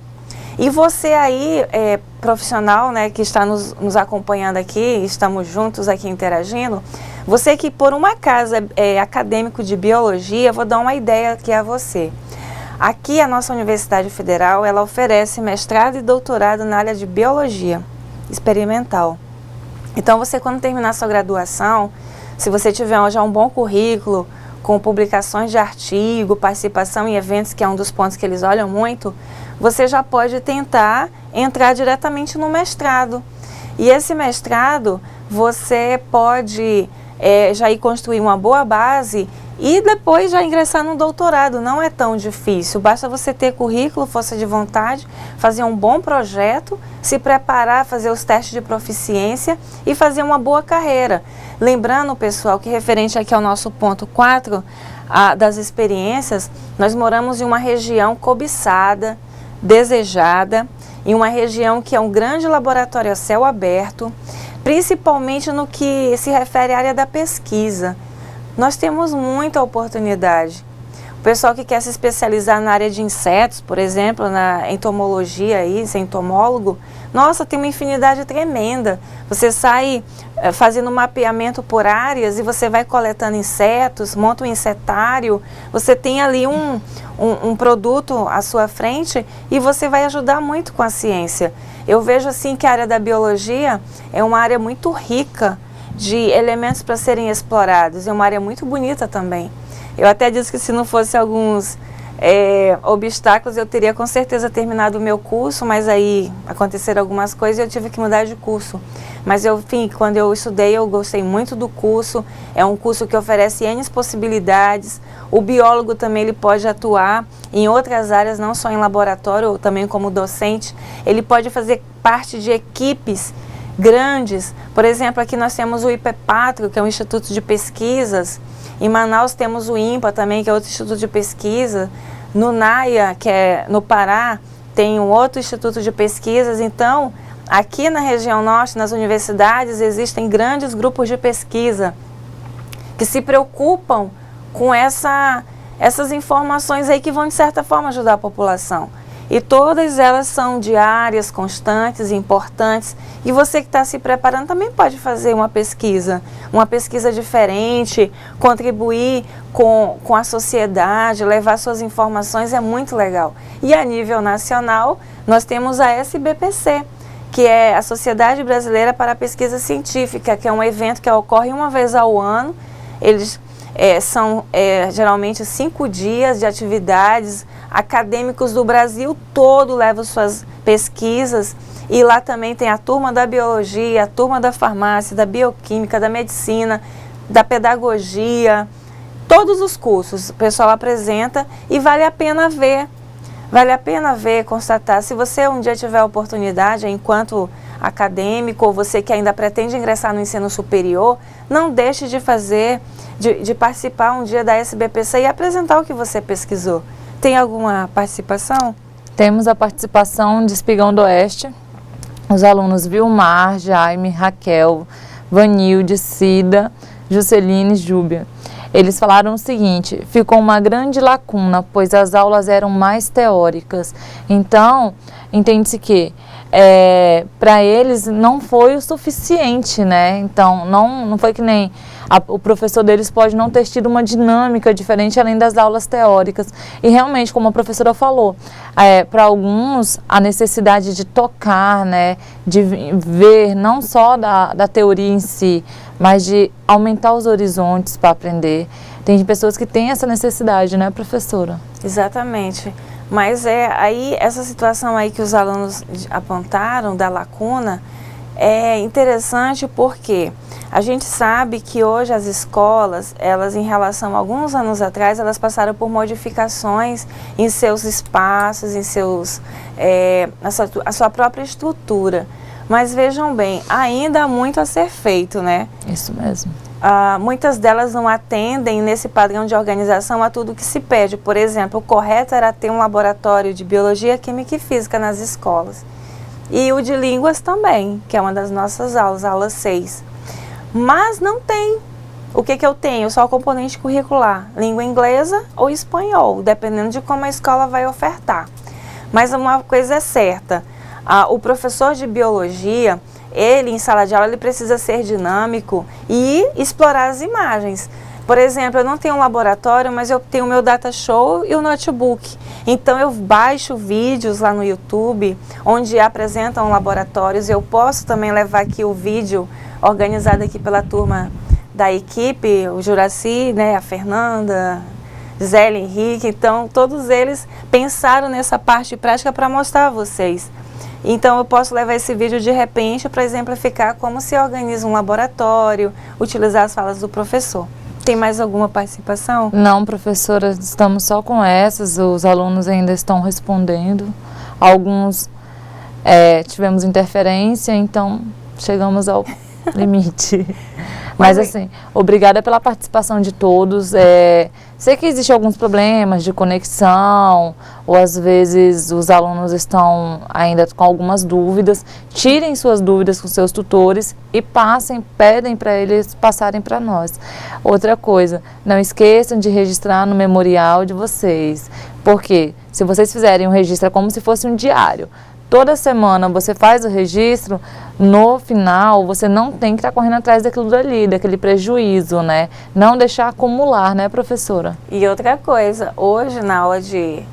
E você aí, profissional, né, que está nos acompanhando aqui, estamos juntos aqui interagindo, você que por um acaso é acadêmico de biologia, vou dar uma ideia aqui a você. Aqui a nossa Universidade Federal, ela oferece mestrado e doutorado na área de biologia experimental. Então você, quando terminar sua graduação, se você tiver já um bom currículo, com publicações de artigo, participação em eventos, que é um dos pontos que eles olham muito, você já pode tentar entrar diretamente no mestrado. E esse mestrado, você pode já ir construir uma boa base e depois já ingressar no doutorado. Não é tão difícil, basta você ter currículo, força de vontade, fazer um bom projeto, se preparar, fazer os testes de proficiência e fazer uma boa carreira. Lembrando, pessoal, que referente aqui ao nosso ponto 4 das experiências, nós moramos em uma região cobiçada, desejada, em uma região que é um grande laboratório a céu aberto, principalmente no que se refere à área da pesquisa. Nós temos muita oportunidade. O pessoal que quer se especializar na área de insetos, por exemplo, na entomologia, aí, ser entomólogo, nossa, tem uma infinidade tremenda. Você sai fazendo mapeamento por áreas e você vai coletando insetos, monta um insetário, você tem ali um produto à sua frente e você vai ajudar muito com a ciência. Eu vejo assim que a área da biologia é uma área muito rica de elementos para serem explorados, é uma área muito bonita também. Eu até disse que se não fosse alguns obstáculos, eu teria com certeza terminado o meu curso, mas aí aconteceram algumas coisas e eu tive que mudar de curso. Mas enfim, quando eu estudei, eu gostei muito do curso, é um curso que oferece N possibilidades. O biólogo também ele pode atuar em outras áreas, não só em laboratório, ou também como docente. Ele pode fazer parte de equipes grandes. Por exemplo, aqui nós temos o IPEPATRO, que é um instituto de pesquisas. Em Manaus temos o INPA também, que é outro instituto de pesquisa. No NAIA, que é no Pará, tem um outro instituto de pesquisas. Então, aqui na região norte, nas universidades, existem grandes grupos de pesquisa. que se preocupam com essas informações aí que vão, de certa forma, ajudar a população. E todas elas são diárias, constantes e importantes. E você que está se preparando também pode fazer uma pesquisa diferente, contribuir com a sociedade, levar suas informações, é muito legal. E a nível nacional, nós temos a SBPC, que é a Sociedade Brasileira para a Pesquisa Científica, que é um evento que ocorre uma vez ao ano. Eles são geralmente 5 dias de atividades. Acadêmicos do Brasil todo levam suas pesquisas, e lá também tem a turma da biologia, a turma da farmácia, da bioquímica, da medicina, da pedagogia, todos os cursos o pessoal apresenta, e vale a pena ver, constatar. Se você um dia tiver a oportunidade, enquanto acadêmico, ou você que ainda pretende ingressar no ensino superior, não deixe de de participar um dia da SBPC e apresentar o que você pesquisou. Tem alguma participação? Temos a participação de Espigão do Oeste, os alunos Vilmar, Jaime, Raquel, Vanilde, Cida, Jusceline e Júbia. Eles falaram o seguinte: ficou uma grande lacuna, pois as aulas eram mais teóricas. Então, entende-se que para eles não foi o suficiente, né? Então, não foi que nem o professor deles pode não ter tido uma dinâmica diferente além das aulas teóricas. E realmente, como a professora falou, para alguns a necessidade de tocar, né, de ver não só da teoria em si, mas de aumentar os horizontes para aprender. Tem pessoas que têm essa necessidade, né, professora? Exatamente. Mas aí essa situação aí que os alunos apontaram da lacuna é interessante, porque a gente sabe que hoje as escolas, elas, em relação a alguns anos atrás, elas passaram por modificações em seus espaços, a sua própria estrutura. Mas vejam bem, ainda há muito a ser feito, né? Isso mesmo. Muitas delas não atendem nesse padrão de organização a tudo que se pede. Por exemplo, o correto era ter um laboratório de biologia, química e física nas escolas. E o de línguas também, que é uma das nossas aulas, a aula 6. Mas não tem. O que eu tenho? Só o componente curricular, língua inglesa ou espanhol, dependendo de como a escola vai ofertar. Mas uma coisa é certa, o professor de biologia, ele em sala de aula, ele precisa ser dinâmico e explorar as imagens. Por exemplo, eu não tenho um laboratório, mas eu tenho o meu data show e o notebook. Então eu baixo vídeos lá no YouTube, onde apresentam laboratórios. Eu posso também levar aqui o vídeo organizado aqui pela turma da equipe, o Juraci, né, a Fernanda, Zélia, Henrique. Então todos eles pensaram nessa parte prática para mostrar a vocês. Então eu posso levar esse vídeo de repente para exemplificar como se organiza um laboratório, utilizar as falas do professor. Tem mais alguma participação? Não, professora, estamos só com essas, os alunos ainda estão respondendo. Alguns tivemos interferência, então chegamos ao limite. Mas assim, obrigada pela participação de todos. Sei que existem alguns problemas de conexão, ou às vezes os alunos estão ainda com algumas dúvidas. Tirem suas dúvidas com seus tutores e pedem para eles passarem para nós. Outra coisa, não esqueçam de registrar no memorial de vocês, porque se vocês fizerem um registro, é como se fosse um diário. Toda semana você faz o registro, no final você não tem que estar correndo atrás daquilo dali, daquele prejuízo, né? Não deixar acumular, né, professora? E outra coisa, hoje na aula de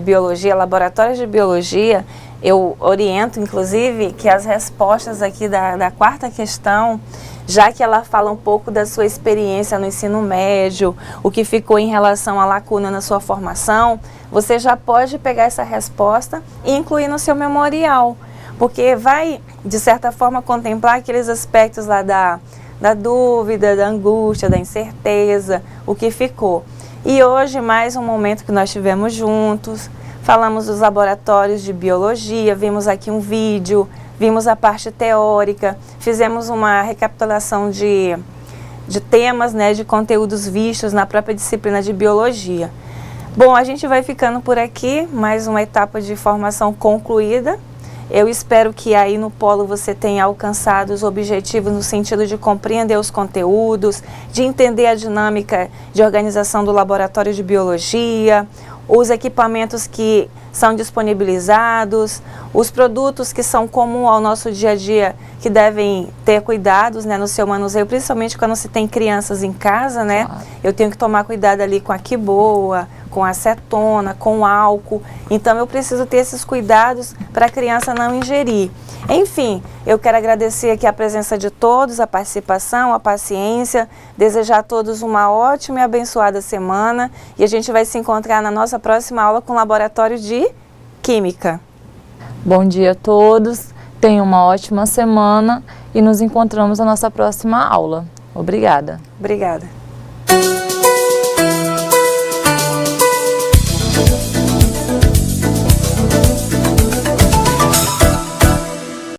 biologia, laboratórios de biologia, eu oriento, inclusive, que as respostas aqui da quarta questão, já que ela fala um pouco da sua experiência no ensino médio, o que ficou em relação à lacuna na sua formação, você já pode pegar essa resposta e incluir no seu memorial, porque vai, de certa forma, contemplar aqueles aspectos lá da dúvida, da angústia, da incerteza, o que ficou. E hoje, mais um momento que nós tivemos juntos, falamos dos laboratórios de biologia, vimos aqui um vídeo, vimos a parte teórica, fizemos uma recapitulação de temas, né, de conteúdos vistos na própria disciplina de biologia. Bom, a gente vai ficando por aqui, mais uma etapa de formação concluída. Eu espero que aí no polo você tenha alcançado os objetivos no sentido de compreender os conteúdos, de entender a dinâmica de organização do laboratório de biologia, os equipamentos que são disponibilizados, os produtos que são comuns ao nosso dia a dia, que devem ter cuidados, né, no seu manuseio, principalmente quando se tem crianças em casa, né? Claro. Eu tenho que tomar cuidado ali com a quiboa, com acetona, com álcool. Então eu preciso ter esses cuidados para a criança não ingerir. Enfim, eu quero agradecer aqui a presença de todos, a participação, a paciência, desejar a todos uma ótima e abençoada semana e a gente vai se encontrar na nossa próxima aula com o Laboratório de Química. Bom dia a todos, tenham uma ótima semana e nos encontramos na nossa próxima aula. Obrigada. Obrigada.